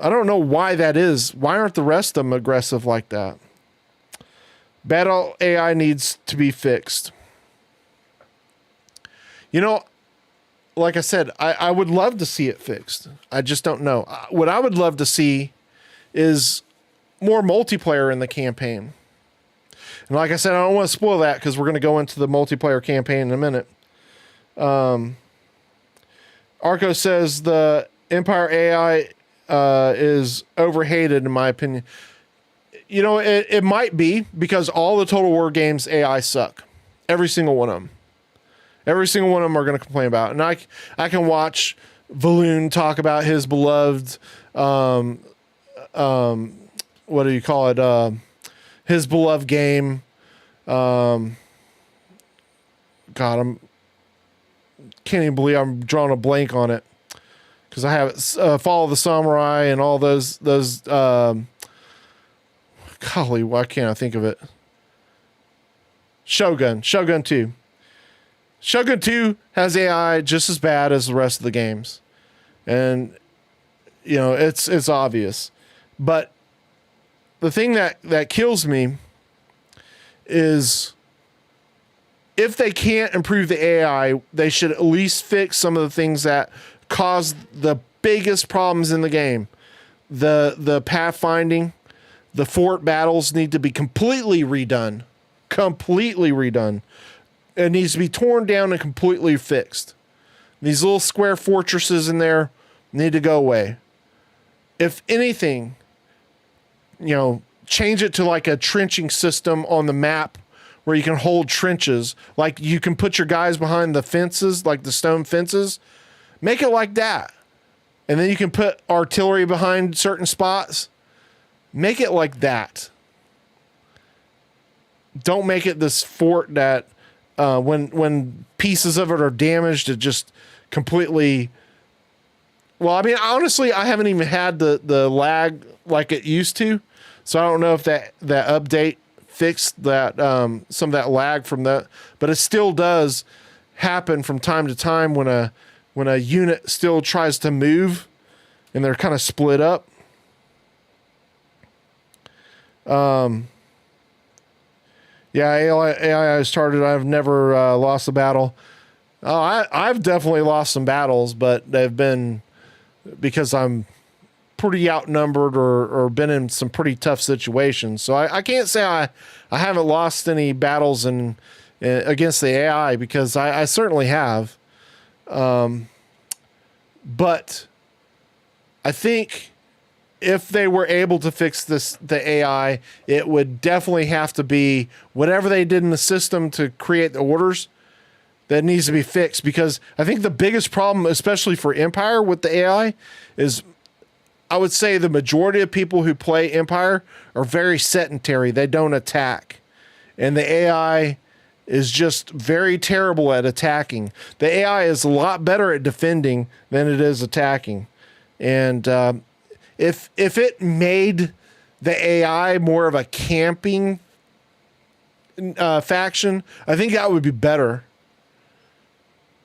I don't know why that is. Why aren't the rest of them aggressive like that? Battle AI needs to be fixed. You know, like I said, I would love to see it fixed. I just don't know. What I would love to see is more multiplayer in the campaign. And like I said, I don't want to spoil that because we're going to go into the multiplayer campaign in a minute. Arco says the Empire AI is overhated, in my opinion. You know, it might be because all the Total War games AI suck. Every single one of them. Every single one of them are going to complain about it. And I can watch Valoon talk about his beloved, what do you call it? His beloved game. God, can't even believe I'm drawing a blank on it because I have Fall of the Samurai and all those. Golly, why can't I think of it? Shogun 2. Shogun 2 has AI just as bad as the rest of the games. And, you know, it's obvious. But the thing that kills me is if they can't improve the AI, they should at least fix some of the things that cause the biggest problems in the game. The pathfinding, the fort battles need to be completely redone. Completely redone. It needs to be torn down and completely fixed. These little square fortresses in there need to go away. If anything, you know, change it to like a trenching system on the map where you can hold trenches. Like you can put your guys behind the fences, like the stone fences. Make it like that. And then you can put artillery behind certain spots. Make it like that. Don't make it this fort that when pieces of it are damaged, it just completely... Well, I mean, honestly, I haven't even had the lag like it used to. So I don't know if that update fixed that some of that lag from that. But it still does happen from time to time when a unit still tries to move and they're kind of split up. Yeah, AI started. I've never lost a battle. Oh, I've definitely lost some battles, but they've been because I'm pretty outnumbered or been in some pretty tough situations. So I can't say I haven't lost any battles against the AI because I certainly have. But I think if they were able to fix the AI, it would definitely have to be whatever they did in the system to create the orders that needs to be fixed. Because I think the biggest problem, especially for Empire with the AI, is I would say the majority of people who play Empire are very sedentary. They don't attack. And the AI is just very terrible at attacking. The AI is a lot better at defending than it is attacking. And if it made the AI more of a camping faction, I think that would be better.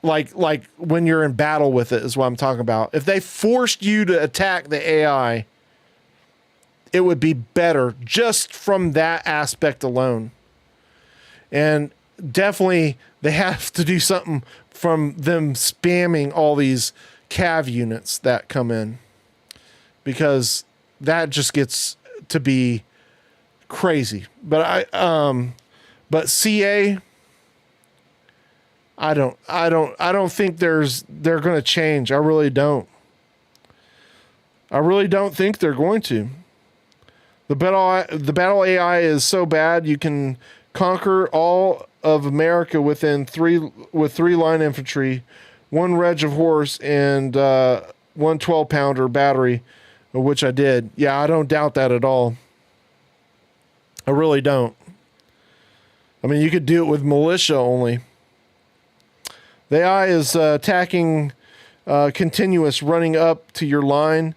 Like when you're in battle with it is what I'm talking about. If they forced you to attack the AI, it would be better just from that aspect alone. And definitely they have to do something from them spamming all these cav units that come in, because that just gets to be crazy. But CA, I don't think they're going to change. I really don't. I really don't think they're going to. The battle AI is so bad you can conquer all of America with three line infantry, one reg of horse, and one 12-pounder battery, which I did. Yeah, I don't doubt that at all. I really don't. I mean, you could do it with militia only. The AI is attacking continuous, running up to your line,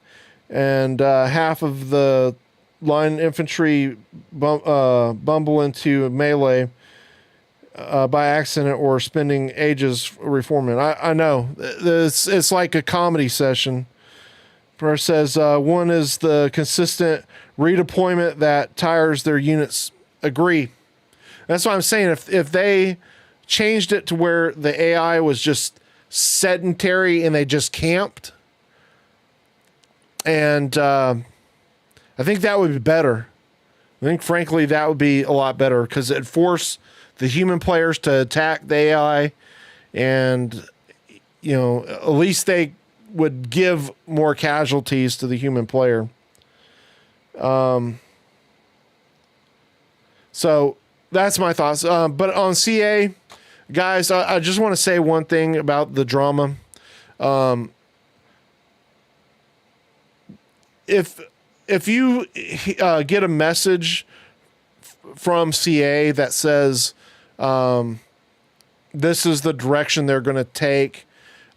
and half of the line infantry bumble into melee by accident or spending ages reforming. I know. It's like a comedy session. Where says one is the consistent redeployment that tires their units. Agree. That's what I'm saying. If they changed it to where the AI was just sedentary and they just camped, and I think that would be better. I think, frankly, that would be a lot better because it'd force the human players to attack the AI, and at least they would give more casualties to the human player. So that's my thoughts. But on CA, guys, I just want to say one thing about the drama. If you get a message from CA that says this is the direction they're going to take,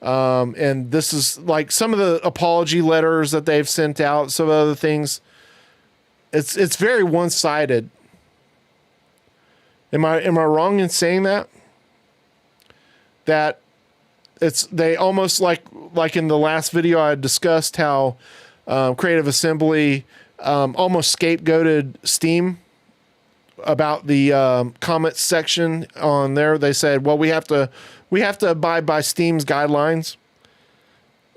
and this is like some of the apology letters that they've sent out, some other things, it's very one-sided. Am I wrong in saying that? That they almost like in the last video I discussed how Creative Assembly almost scapegoated Steam about the comments section on there. They said, well, we have to abide by Steam's guidelines.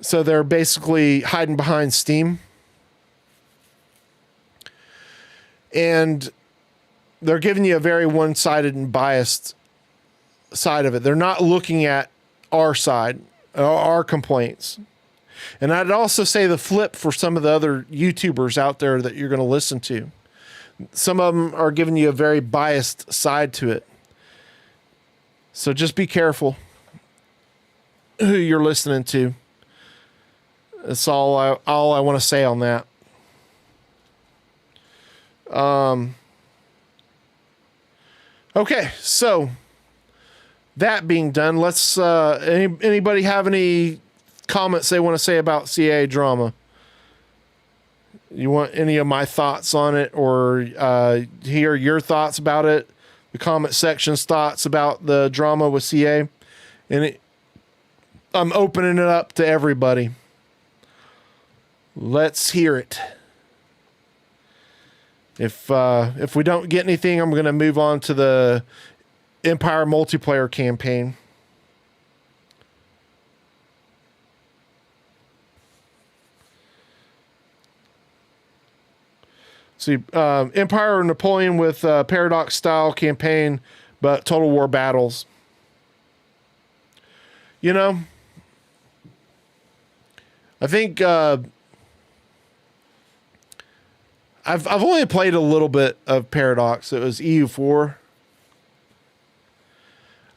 So they're basically hiding behind Steam. And they're giving you a very one-sided and biased side of it. They're not looking at our side, our complaints. And I'd also say the flip for some of the other YouTubers out there that you're going to listen to. Some of them are giving you a very biased side to it. So just be careful who you're listening to. That's all I want to say on that. Okay, so that being done, let's anybody have any comments they want to say about CA drama? You want any of my thoughts on it, or hear your thoughts about it? The comment section's thoughts about the drama with CA, and I'm opening it up to everybody. Let's hear it. If we don't get anything, I'm going to move on to the Empire multiplayer campaign. See, Empire Napoleon with Paradox style campaign, but Total War battles. I think I've only played a little bit of Paradox. It was EU4.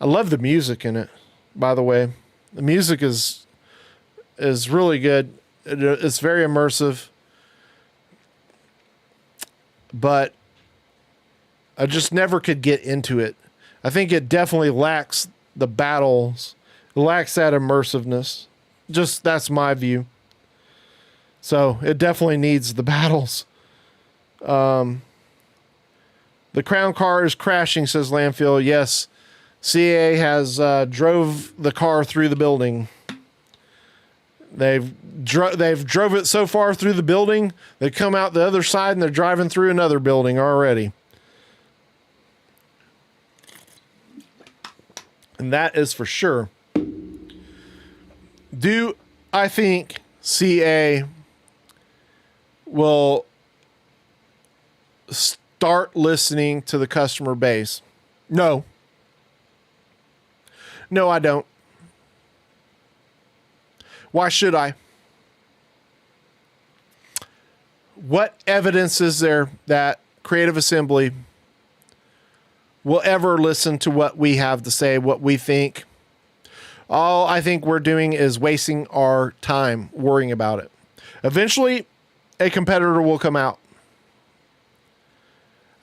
I love the music in it, by the way. The music is really good. It's very immersive. But I just never could get into it. I think it definitely lacks the battles. It lacks that immersiveness. Just that's my view. So it definitely needs the battles. The Crown car is crashing, says Landfill. Yes, CA has drove the car through the building. They've drove it so far through the building, they come out the other side and they're driving through another building already. And that is for sure. Do I think CA will start listening to the customer base. No. No, I don't. Why should I? What evidence is there that Creative Assembly will ever listen to what we have to say, what we think? All I think we're doing is wasting our time worrying about it. Eventually, a competitor will come out.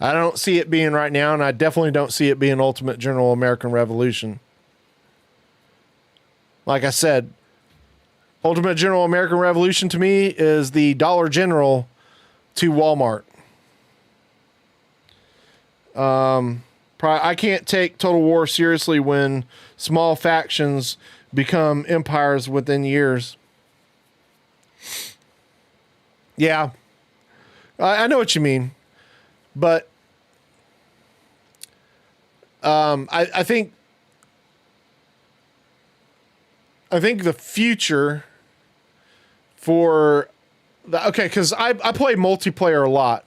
I don't see it being right now, and I definitely don't see it being Ultimate General American Revolution. Like I said, Ultimate General American Revolution to me is the Dollar General to Walmart. I can't take Total War seriously when small factions become empires within years. Yeah, I know what you mean, but I think the future for because I play multiplayer a lot.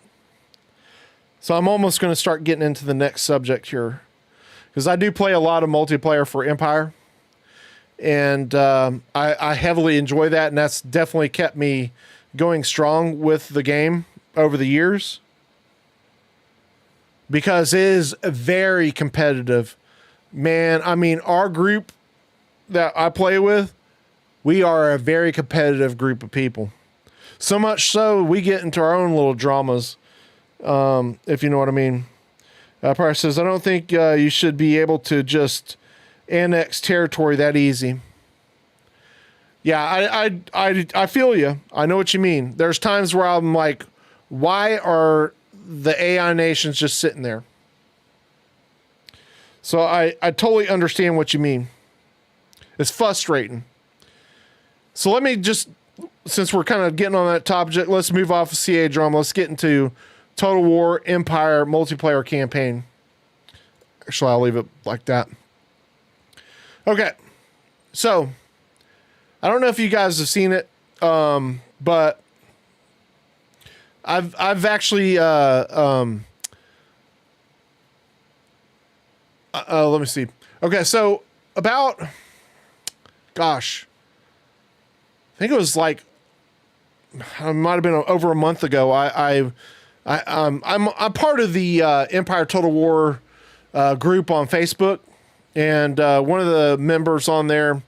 So I'm almost going to start getting into the next subject here, because I do play a lot of multiplayer for Empire, and I heavily enjoy that, and that's definitely kept me going strong with the game over the years, because it is very competitive. Man, I mean, our group that I play with, we are a very competitive group of people. So much so, we get into our own little dramas. If you know what I mean. Price says, I don't think you should be able to just annex territory that easy. Yeah, I feel you. I know what you mean. There's times where I'm like, why are the AI nations just sitting there? So I totally understand what you mean. It's frustrating. So let me just, since we're kind of getting on that topic, let's move off of CA drama. Let's get into Total War Empire multiplayer campaign. Actually, I'll leave it like that. Okay. So, I don't know if you guys have seen it, but I've actually let me see. Okay, so about I think it was like it might have been over a month ago. I'm part of the Empire Total War group on Facebook, and one of the members on there,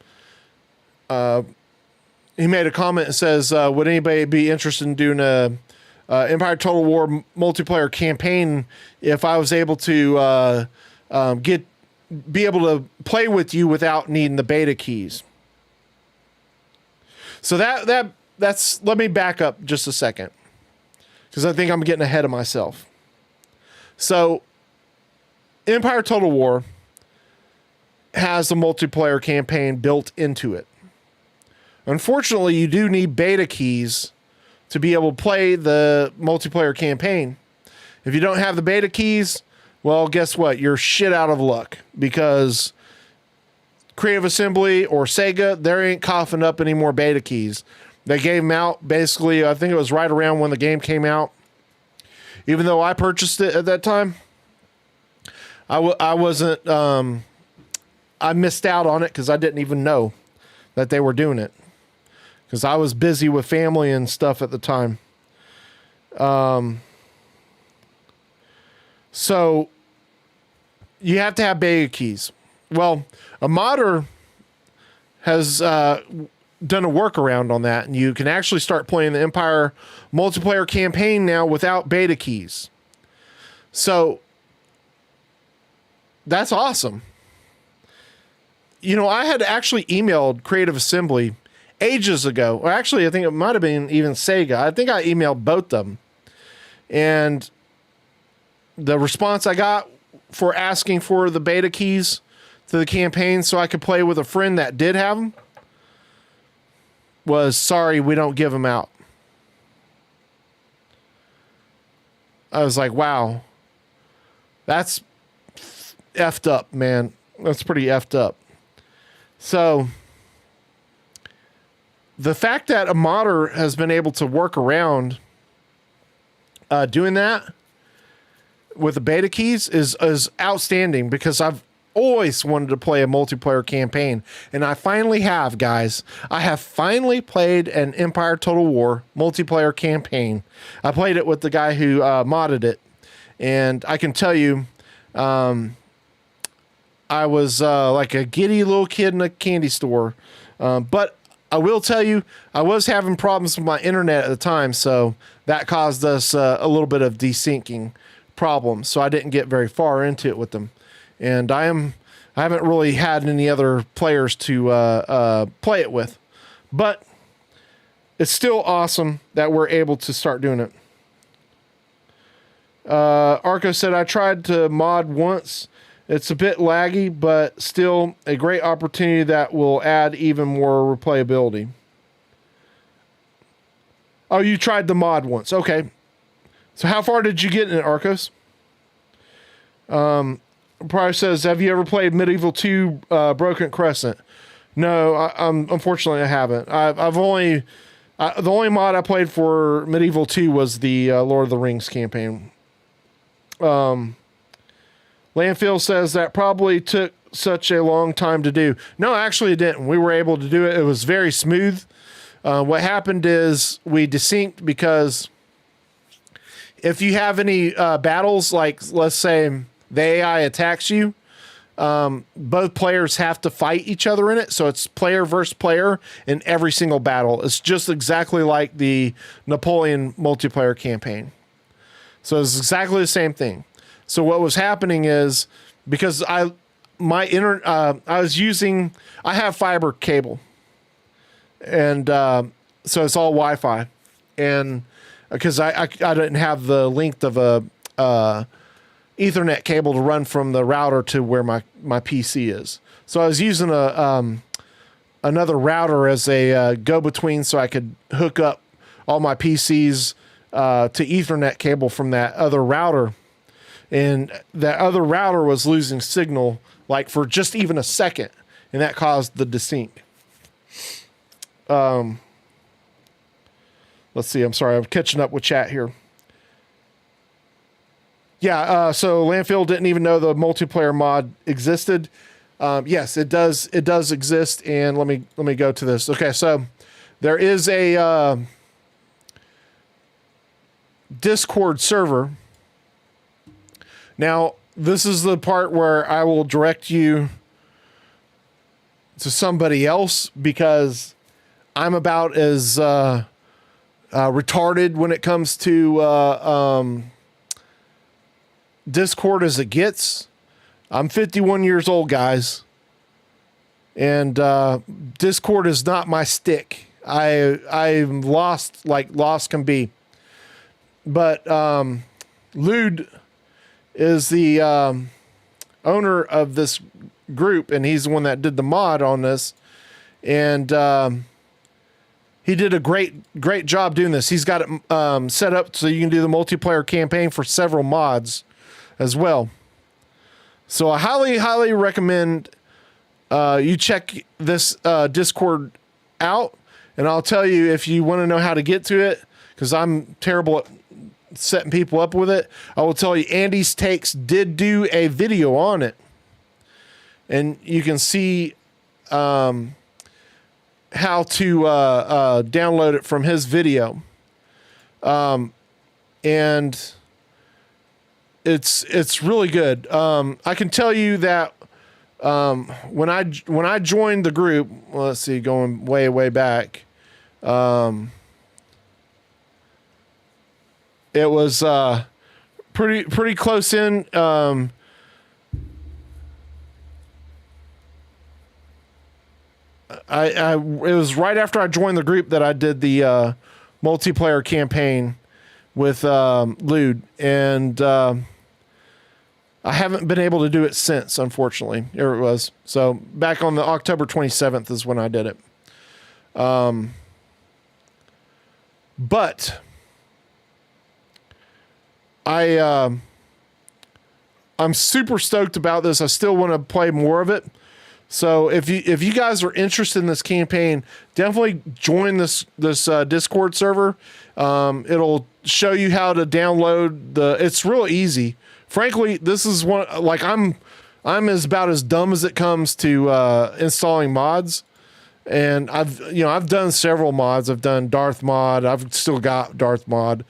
he made a comment and says, "Would anybody be interested in doing a Empire Total War multiplayer campaign if I was able to be able to play with you without needing the beta keys?" So that's let me back up just a second, because I think I'm getting ahead of myself. So, Empire Total War has a multiplayer campaign built into it. Unfortunately, you do need beta keys to be able to play the multiplayer campaign. If you don't have the beta keys, well, guess what? You're shit out of luck, because Creative Assembly or Sega, they ain't coughing up any more beta keys. They gave them out basically, I think it was right around when the game came out. Even though I purchased it at that time, I wasn't, I missed out on it because I didn't even know that they were doing it, because I was busy with family and stuff at the time. So you have to have beta keys. Well, a modder has done a workaround on that, and you can actually start playing the Empire multiplayer campaign now without beta keys. So that's awesome. You know, I had actually emailed Creative Assembly ages ago. Or actually, I think it might have been even Sega. I think I emailed both of them. And the response I got for asking for the beta keys to the campaign so I could play with a friend that did have them was, sorry, we don't give them out. I was like, wow, that's effed up, man. That's pretty effed up. So the fact that a modder has been able to work around doing that with the beta keys is outstanding, because I've always wanted to play a multiplayer campaign, and I finally have, guys. I have finally played an Empire Total War multiplayer campaign. I played it with the guy who modded it, and I can tell you, I was like a giddy little kid in a candy store. But I will tell you, I was having problems with my internet at the time, so that caused us a little bit of desyncing problems, so I didn't get very far into it with them. And I haven't really had any other players to play it with, but it's still awesome that we're able to start doing it. Arco said, I tried to mod once. It's a bit laggy, but still a great opportunity that will add even more replayability. Oh, you tried the mod once. Okay. So how far did you get in it, Arcos? Probably says, have you ever played Medieval 2 Broken Crescent? No, unfortunately I haven't. I've only the only mod I played for Medieval 2 was the Lord of the Rings campaign. Landfill says that probably took such a long time to do. No, actually it didn't. We were able to do it. It was very smooth. What happened is we desynced because if you have any battles, like let's say the AI attacks you, both players have to fight each other in it. So it's player versus player in every single battle. It's just exactly like the Napoleon multiplayer campaign. So it's exactly the same thing. So what was happening is, because I have fiber cable, and so it's all Wi-Fi, and because I didn't have the length of a Ethernet cable to run from the router to where my PC is. So I was using another router as a go-between, so I could hook up all my PCs to Ethernet cable from that other router. And that other router was losing signal like for just even a second, and that caused the desync. Let's see. I'm sorry. I'm catching up with chat here. Yeah. So Landfill didn't even know the multiplayer mod existed. Yes, it does. It does exist. And let me go to this. Okay. So there is a Discord server. Now, this is the part where I will direct you to somebody else, because I'm about as retarded when it comes to Discord as it gets. I'm 51 years old, guys, and Discord is not my stick. I'm lost, like lost can be. But Lude is the owner of this group, and he's the one that did the mod on this, and he did a great job doing this. He's got it set up so you can do the multiplayer campaign for several mods as well. So I highly recommend you check this Discord out, and I'll tell you if you want to know how to get to it, because I'm terrible at setting people up with it. I will tell you, Andy's Takes did do a video on it, and you can see how to download it from his video, and it's really good. I can tell you that when I joined the group, well, let's see, going way back, it was pretty close in. It was right after I joined the group that I did the multiplayer campaign with Lude, and I haven't been able to do it since, unfortunately. Here it was. So back on the October 27th is when I did it. But I'm super stoked about this. I still want to play more of it. So if you guys are interested in this campaign, definitely join this Discord server. It'll show you how to download it's real easy frankly, this is one, like I'm about as dumb as it comes to installing mods. And I've done several mods. I've done Darth mod. I've still got Darth mod.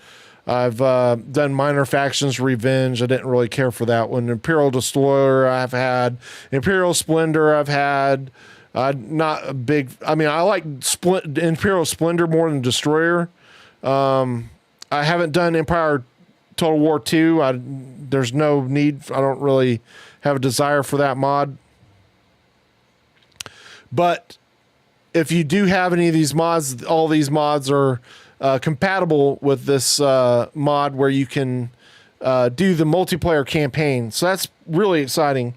I've done Minor Factions Revenge. I didn't really care for that one. Imperial Destroyer I've had. Imperial Splendor I've had. Not a big... I mean, I like Imperial Splendor more than Destroyer. I haven't done Empire Total War 2. There's no need. I don't really have a desire for that mod. But if you do have any of these mods, all these mods are compatible with this mod where you can do the multiplayer campaign. So that's really exciting.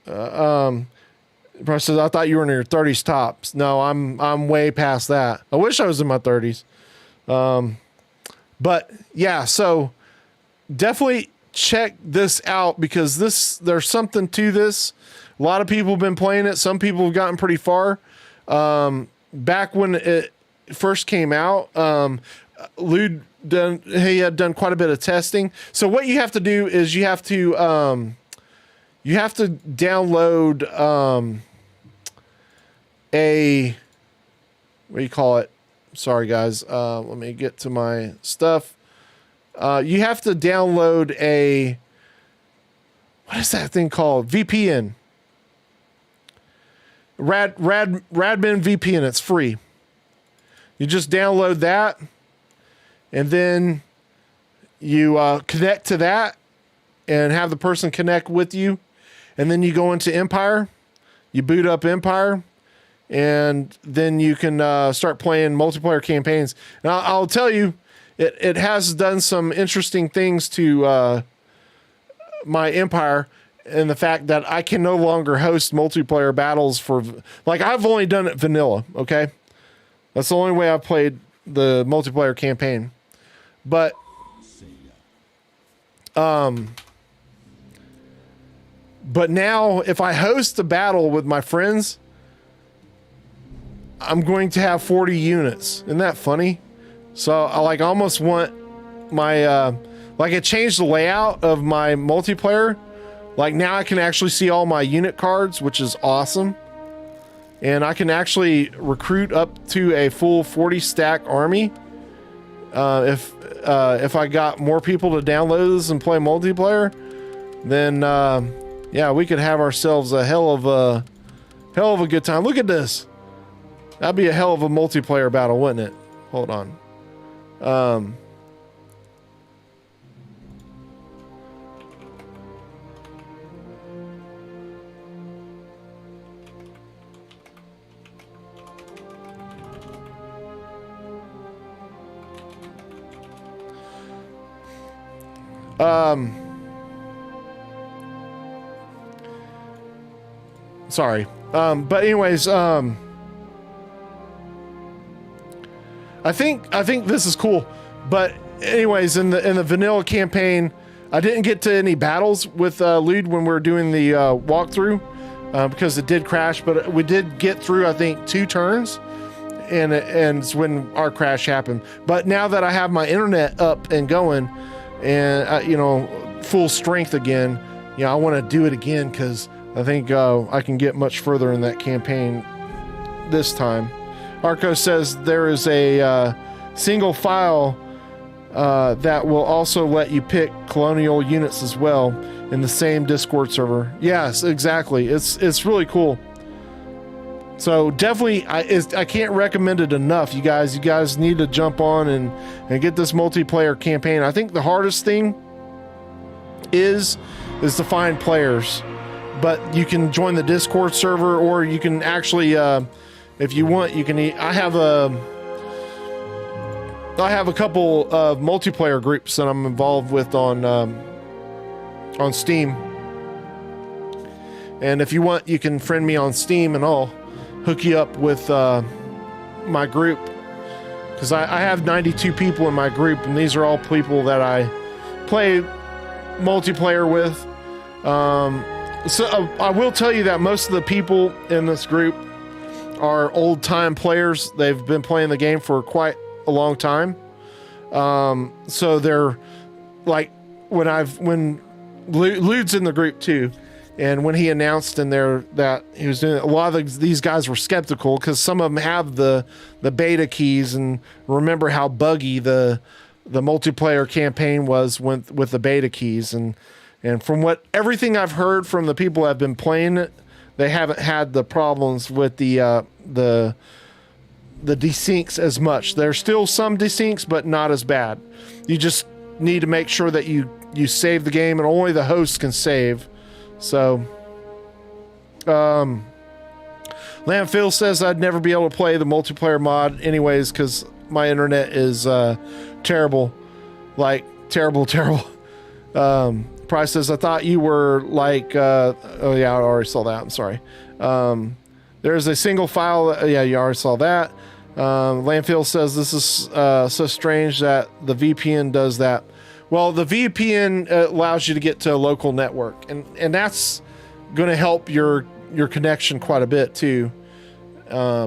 Says, I thought you were in your 30s tops. No, I'm way past that. I wish I was in my 30s. But yeah, so definitely check this out because there's something to this. A lot of people have been playing it. Some people have gotten pretty far. Back when it first came out, Lude he had done quite a bit of testing. So what you have to do is you have to download a, what do you call it? Sorry guys. Let me get to my stuff. You have to download a, what is that thing called? VPN. Radmin VPN. It's free. You just download that, and then you connect to that, and have the person connect with you, and then you go into Empire. You boot up Empire, and then you can start playing multiplayer campaigns. Now I'll tell you, it has done some interesting things to my Empire. And the fact that I can no longer host multiplayer battles for, like, I've only done it vanilla, okay? That's the only way I've played the multiplayer campaign. But, but now if I host a battle with my friends, I'm going to have 40 units. Isn't that funny? So I like almost want my, like it changed the layout of my multiplayer. Like now I can actually see all my unit cards, which is awesome. And I can actually recruit up to a full 40 stack army. If I got more people to download this and play multiplayer, then yeah, we could have ourselves a hell of a good time. Look at this. That'd be a hell of a multiplayer battle, wouldn't it? Hold on. Sorry. But anyways, I think this is cool. But anyways, in the vanilla campaign, I didn't get to any battles with Lude when we were doing the walkthrough because it did crash. But we did get through, I think, 2 turns, and it's when our crash happened. But now that I have my internet up and going, and you know, full strength again, you know, I want to do it again because I think I can get much further in that campaign this time. Arco says there is a single file that will also let you pick colonial units as well in the same Discord server. Yes, exactly. It's really cool. So definitely, I can't recommend it enough. You guys need to jump on and get this multiplayer campaign. I think the hardest thing is to find players, but you can join the Discord server, or you can actually, if you want, you can. I have a couple of multiplayer groups that I'm involved with on Steam, and if you want, you can friend me on Steam, and I'll hook you up with my group, because I have 92 people in my group, and these are all people that I play multiplayer with. So I will tell you that most of the people in this group are old-time players. They've been playing the game for quite a long time. So they're like, when Lude's in the group too, and when he announced in there that he was doing, a lot of these guys were skeptical because some of them have the beta keys and remember how buggy the multiplayer campaign was with the beta keys, and from everything I've heard from the people that have been playing it, they haven't had the problems with the desyncs as much. There's still some desyncs, but not as bad. You just need to make sure that you save the game, and only the host can save. So, Landfill says I'd never be able to play the multiplayer mod anyways because my internet is terrible. Like, terrible. Price says, I thought you were like, oh yeah, I already saw that. I'm sorry. There's a single file. Yeah, you already saw that. Landfill says this is so strange that the VPN does that. Well, the VPN allows you to get to a local network, and that's going to help your connection quite a bit too,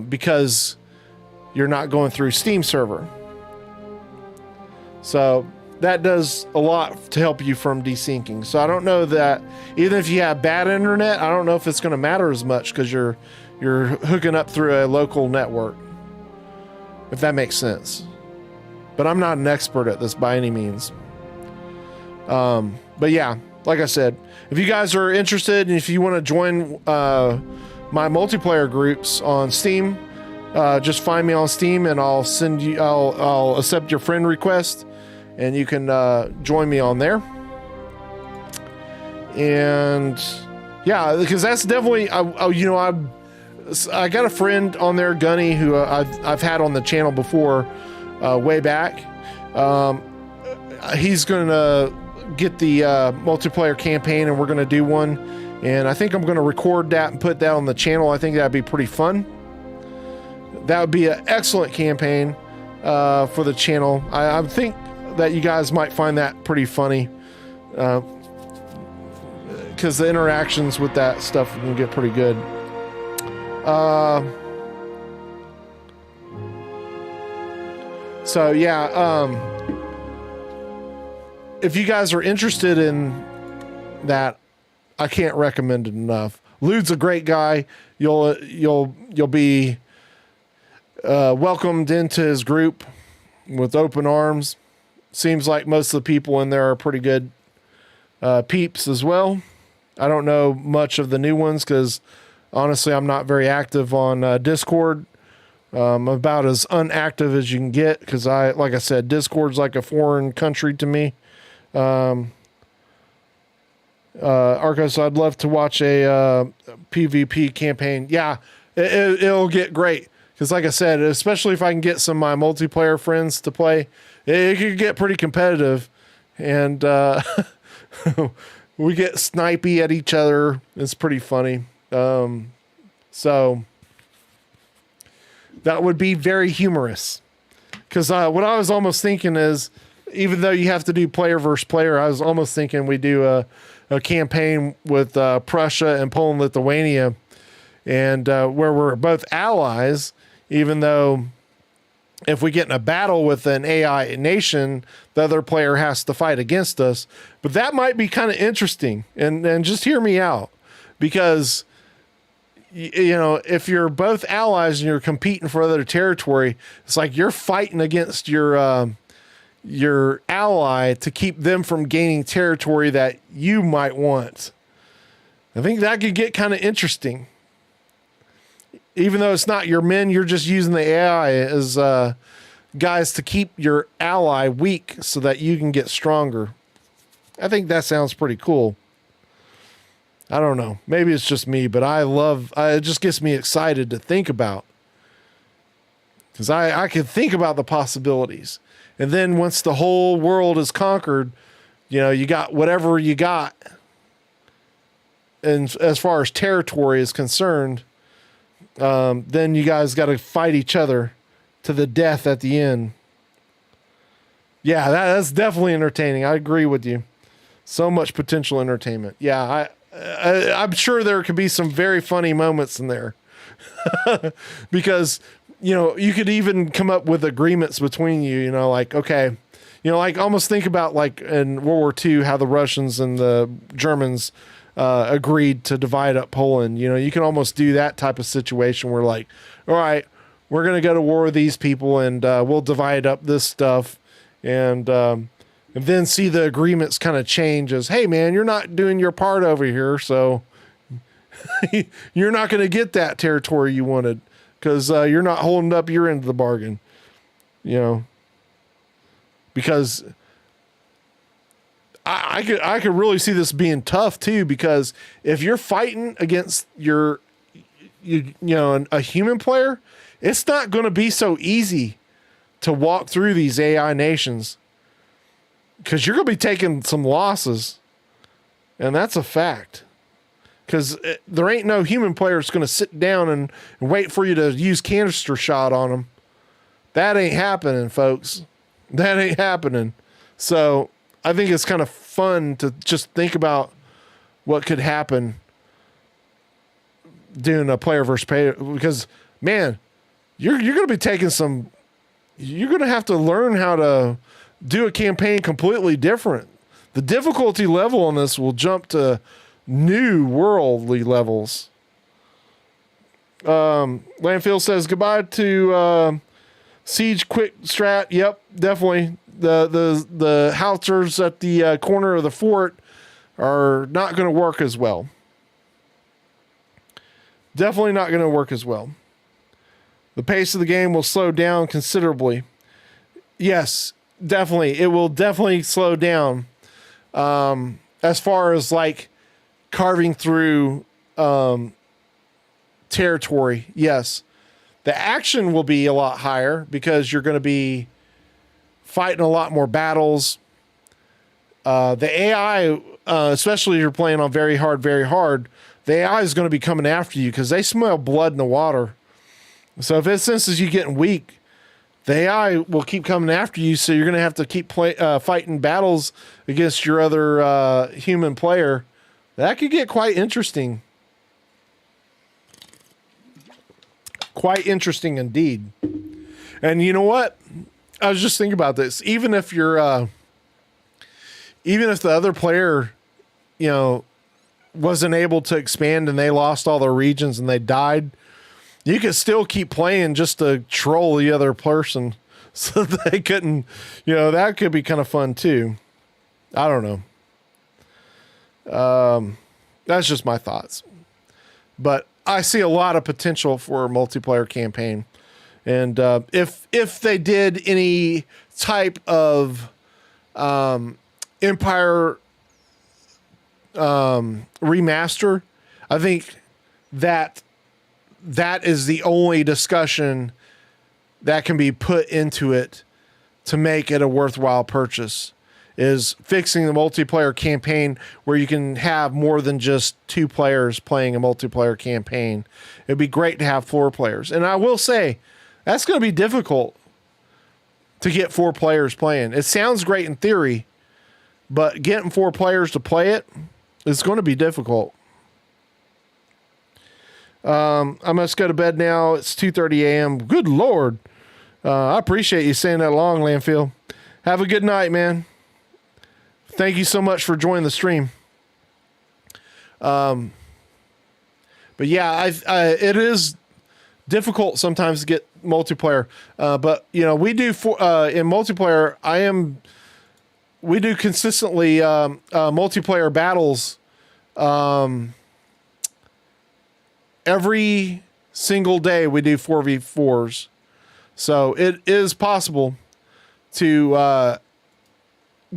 because you're not going through Steam server. So that does a lot to help you from desyncing. So I don't know that even if you have bad internet, I don't know if it's going to matter as much because you're hooking up through a local network, if that makes sense. But I'm not an expert at this by any means. But yeah, like I said, if you guys are interested and if you want to join my multiplayer groups on Steam, just find me on Steam and I'll accept your friend request and you can join me on there. And yeah, because that's definitely I got a friend on there, Gunny, who I've had on the channel before, way back. He's gonna get the multiplayer campaign, and we're gonna do one. And I think I'm gonna record that and put that on the channel. I think that'd be pretty fun. That would be an excellent campaign for the channel. I think that you guys might find that pretty funny, because the interactions with that stuff can get pretty good. So yeah, if you guys are interested in that, I can't recommend it enough. Lude's a great guy. You'll be welcomed into his group with open arms. Seems like most of the people in there are pretty good peeps as well. I don't know much of the new ones because honestly, I'm not very active on Discord. I'm about as unactive as you can get because like I said, Discord's like a foreign country to me. Arcos, I'd love to watch a PvP campaign. Yeah, it'll get great because like I said, especially if I can get some of my multiplayer friends to play, it could get pretty competitive, and we get snipey at each other. It's pretty funny. So that would be very humorous because what I was almost thinking is, even though you have to do player versus player, I was almost thinking we do a campaign with Prussia and Poland, Lithuania, and where we're both allies, even though if we get in a battle with an AI nation, the other player has to fight against us. But that might be kind of interesting, and just hear me out, because you know, if you're both allies and you're competing for other territory, it's like you're fighting against your ally to keep them from gaining territory that you might want. I think that could get kind of interesting. Even though it's not your men, you're just using the AI as guys to keep your ally weak so that you can get stronger. I think that sounds pretty cool. I don't know. Maybe it's just me, but it just gets me excited to think about. Because I can think about the possibilities. And then once the whole world is conquered, you know, you got whatever you got. And as far as territory is concerned, then you guys got to fight each other to the death at the end. Yeah, that's definitely entertaining. I agree with you. So much potential entertainment. Yeah, I'm sure there could be some very funny moments in there. Because, you know, you could even come up with agreements between you, you know, like, okay, You know, like almost think about like in World War II, how the Russians and the Germans agreed to divide up Poland. You know, you can almost do that type of situation where like, all right, we're going to go to war with these people and we'll divide up this stuff. And then see the agreements kind of change as, hey man, you're not doing your part over here. So you're not going to get that territory you wanted because you're not holding up your end of the bargain, you know, because I could really see this being tough too, because if you're fighting against you know, a human player, it's not going to be so easy to walk through these AI nations because you're going to be taking some losses, and that's a fact. Because there ain't no human player that's going to sit down and wait for you to use canister shot on them. That ain't happening, folks. That ain't happening. So I think it's kind of fun to just think about what could happen doing a player versus player. Because, man, you're going to be taking some... You're going to have to learn how to do a campaign completely different. The difficulty level on this will jump to new worldly levels. Landfill says goodbye to Siege Quick Strat. Yep, definitely. The howitzers at the corner of the fort are not going to work as well. Definitely not going to work as well. The pace of the game will slow down considerably. Yes, definitely. It will definitely slow down. As far as like carving through territory, yes. The action will be a lot higher because you're going to be fighting a lot more battles. The AI, especially if you're playing on very hard, the AI is going to be coming after you because they smell blood in the water. So if it senses you getting weak, the AI will keep coming after you. So you're going to have to keep fighting battles against your other human player. That could get quite interesting. Quite interesting indeed. And you know what? I was just thinking about this. Even if you're, even if the other player, you know, wasn't able to expand and they lost all their regions and they died, you could still keep playing just to troll the other person so they couldn't, you know, that could be kind of fun too. I don't know. That's just my thoughts. But I see a lot of potential for a multiplayer campaign. And if they did any type of Empire remaster, I think that is the only discussion that can be put into it to make it a worthwhile purchase, is fixing the multiplayer campaign where you can have more than just 2 players playing a multiplayer campaign. It'd be great to have 4 players. And I will say, that's going to be difficult to get 4 players playing. It sounds great in theory, but getting 4 players to play it is going to be difficult. I must go to bed now. It's 2:30 a.m. Good Lord. I appreciate you saying that long, Landfill. Have a good night, man. Thank you so much for joining the stream. But yeah, it is difficult sometimes to get multiplayer. But you know, we do in multiplayer. We do consistently multiplayer battles. Every single day we do 4v4s. So it is possible to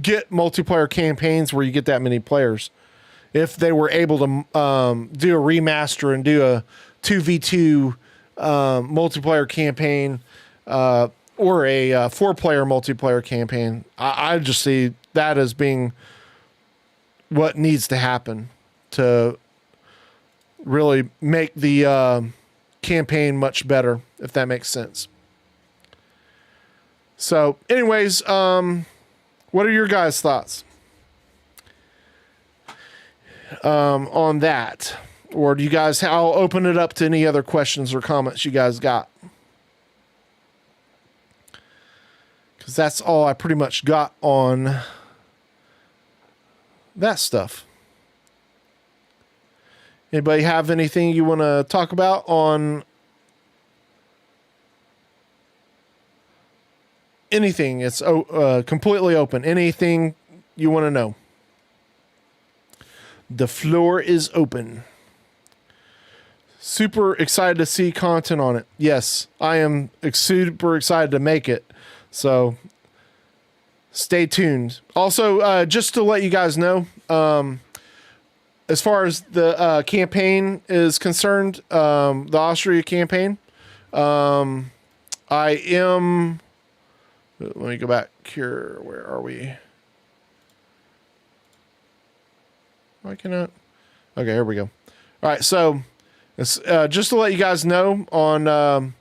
get multiplayer campaigns where you get that many players. If they were able to do a remaster and do a 2v2 multiplayer campaign or a 4-player multiplayer campaign, I just see that as being what needs to happen to really make the campaign much better, if that makes sense. So anyways, what are your guys' thoughts on that? Or do you guys, I'll open it up to any other questions or comments you guys got. Because because that's all I pretty much got on that stuff. Anybody have anything you want to talk about on anything? It's completely open. Anything you want to know. The floor is open. Super excited to see content on it. Yes, I am super excited to make it. So stay tuned. Also, just to let you guys know, as far as the campaign is concerned, the Austria campaign, I am... Let me go back here. Where are we? Why cannot? Okay, here we go. All right, so it's, just to let you guys know on the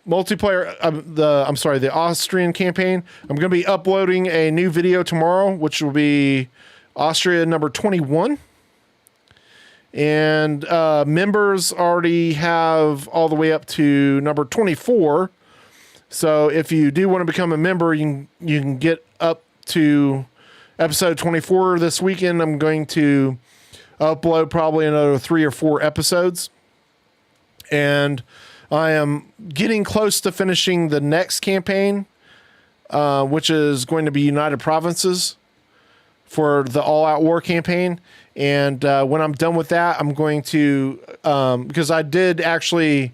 multiplayer, the Austrian campaign, I'm going to be uploading a new video tomorrow, which will be Austria number 21. And members already have all the way up to number 24. So if you do want to become a member, you can get up to episode 24 this weekend. I'm going to upload probably another 3 or 4 episodes. And I am getting close to finishing the next campaign, which is going to be United Provinces for the all-out war campaign. And when I'm done with that, I'm going to, because I did actually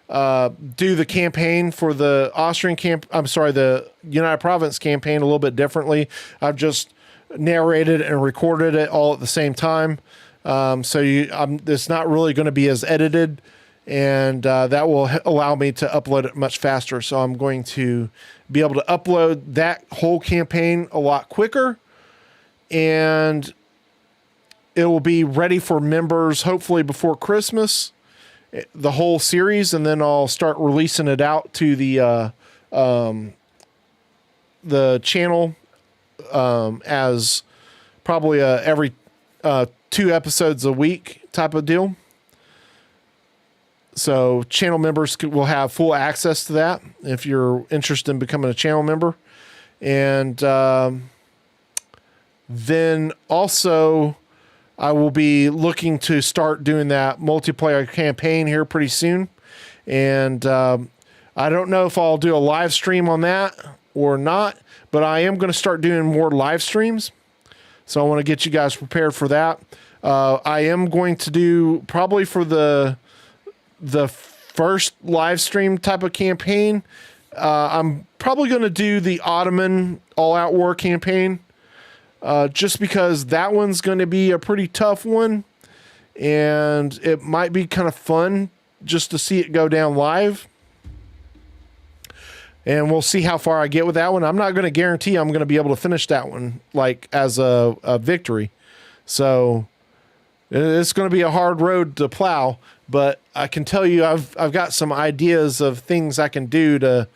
do the campaign for the the United Province campaign a little bit differently. I've just narrated and recorded it all at the same time. So it's not really going to be as edited, and that will allow me to upload it much faster. So I'm going to be able to upload that whole campaign a lot quicker, and it will be ready for members hopefully before Christmas, the whole series, and then I'll start releasing it out to the channel as probably every 2 episodes a week type of deal. So channel members will have full access to that if you're interested in becoming a channel member. And then also I will be looking to start doing that multiplayer campaign here pretty soon. And I don't know if I'll do a live stream on that or not, but I am going to start doing more live streams. So I want to get you guys prepared for that. I am going to do probably for the first live stream type of campaign. I'm probably going to do the Ottoman all-out war campaign. Just because that one's going to be a pretty tough one, and it might be kind of fun just to see it go down live. And we'll see how far I get with that one. I'm not going to guarantee I'm going to be able to finish that one like as a victory. So it's going to be a hard road to plow, but I can tell you I've got some ideas of things I can do to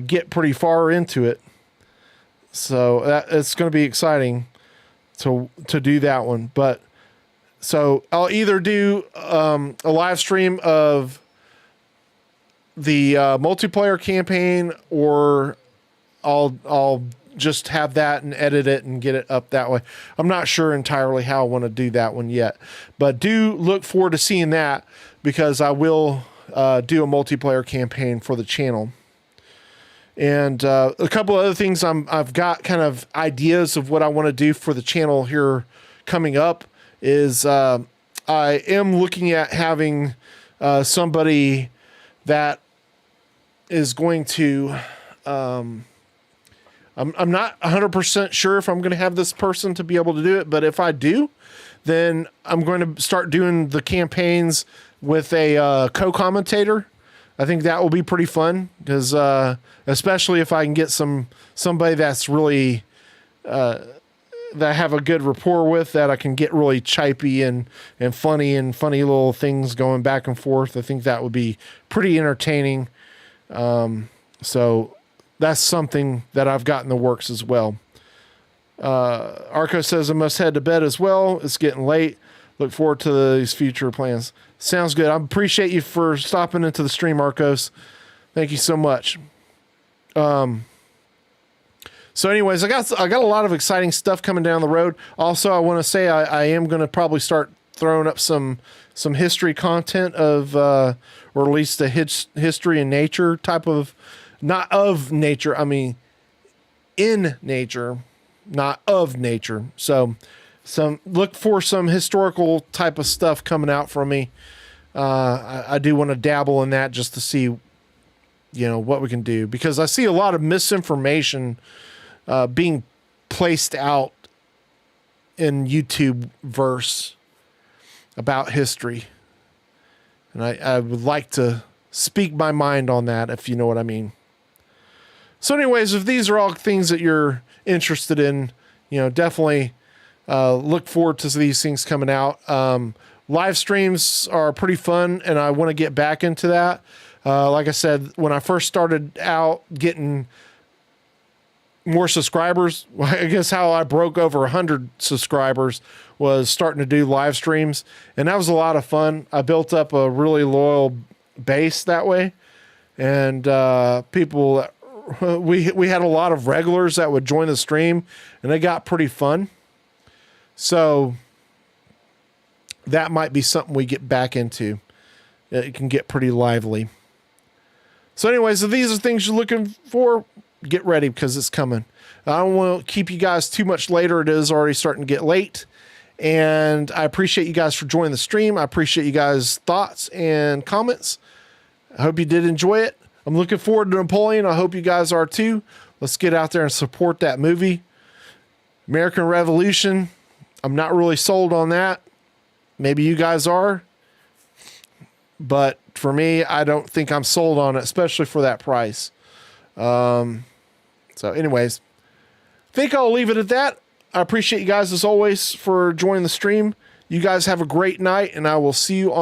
get pretty far into it. So it's going to be exciting to do that one. But so I'll either do a live stream of the multiplayer campaign, or I'll just have that and edit it and get it up that way. I'm not sure entirely how I want to do that one yet, but do look forward to seeing that, because I will do a multiplayer campaign for the channel. And a couple of other things I've got kind of ideas of what I want to do for the channel here coming up is I am looking at having somebody that is going to I'm not 100% sure if I'm going to have this person to be able to do it, but if I do, then I'm going to start doing the campaigns with a co-commentator. I think that will be pretty fun, because especially if I can get somebody that's really that I have a good rapport with, that I can get really chipey and funny little things going back and forth. I think that would be pretty entertaining. So that's something that I've got in the works as well. Arco says I must head to bed as well. It's getting late. Look forward to these future plans. Sounds good. I appreciate you for stopping into the stream, Arcos. Thank you so much. So anyways, I got a lot of exciting stuff coming down the road. Also, I want to say I am going to probably start throwing up some history content of, or at least a history and nature type of, not of nature. I mean, in nature, not of nature. So look for some historical type of stuff coming out from me. I do want to dabble in that just to see, what we can do, because I see a lot of misinformation being placed out in YouTube verse about history. And I would like to speak my mind on that, if you know what I mean. So anyways, if these are all things that you're interested in, definitely look forward to these things coming out. Live streams are pretty fun, and I want to get back into that. Like I said, when I first started out getting more subscribers, I guess how I broke over 100 subscribers was starting to do live streams, and that was a lot of fun. I built up a really loyal base that way, and people, we had a lot of regulars that would join the stream, and they got pretty fun. So that might be something we get back into. It can get pretty lively. So anyways, if these are things you're looking for, get ready, because it's coming. I don't want to keep you guys too much later. It is already starting to get late. And I appreciate you guys for joining the stream. I appreciate you guys' thoughts and comments. I hope you did enjoy it. I'm looking forward to Napoleon. I hope you guys are too. Let's get out there and support that movie. American Revolution. I'm not really sold on that. Maybe you guys are. But for me, I don't think I'm sold on it, especially for that price. So anyways, I think I'll leave it at that. I appreciate you guys as always for joining the stream. You guys have a great night, and I will see you on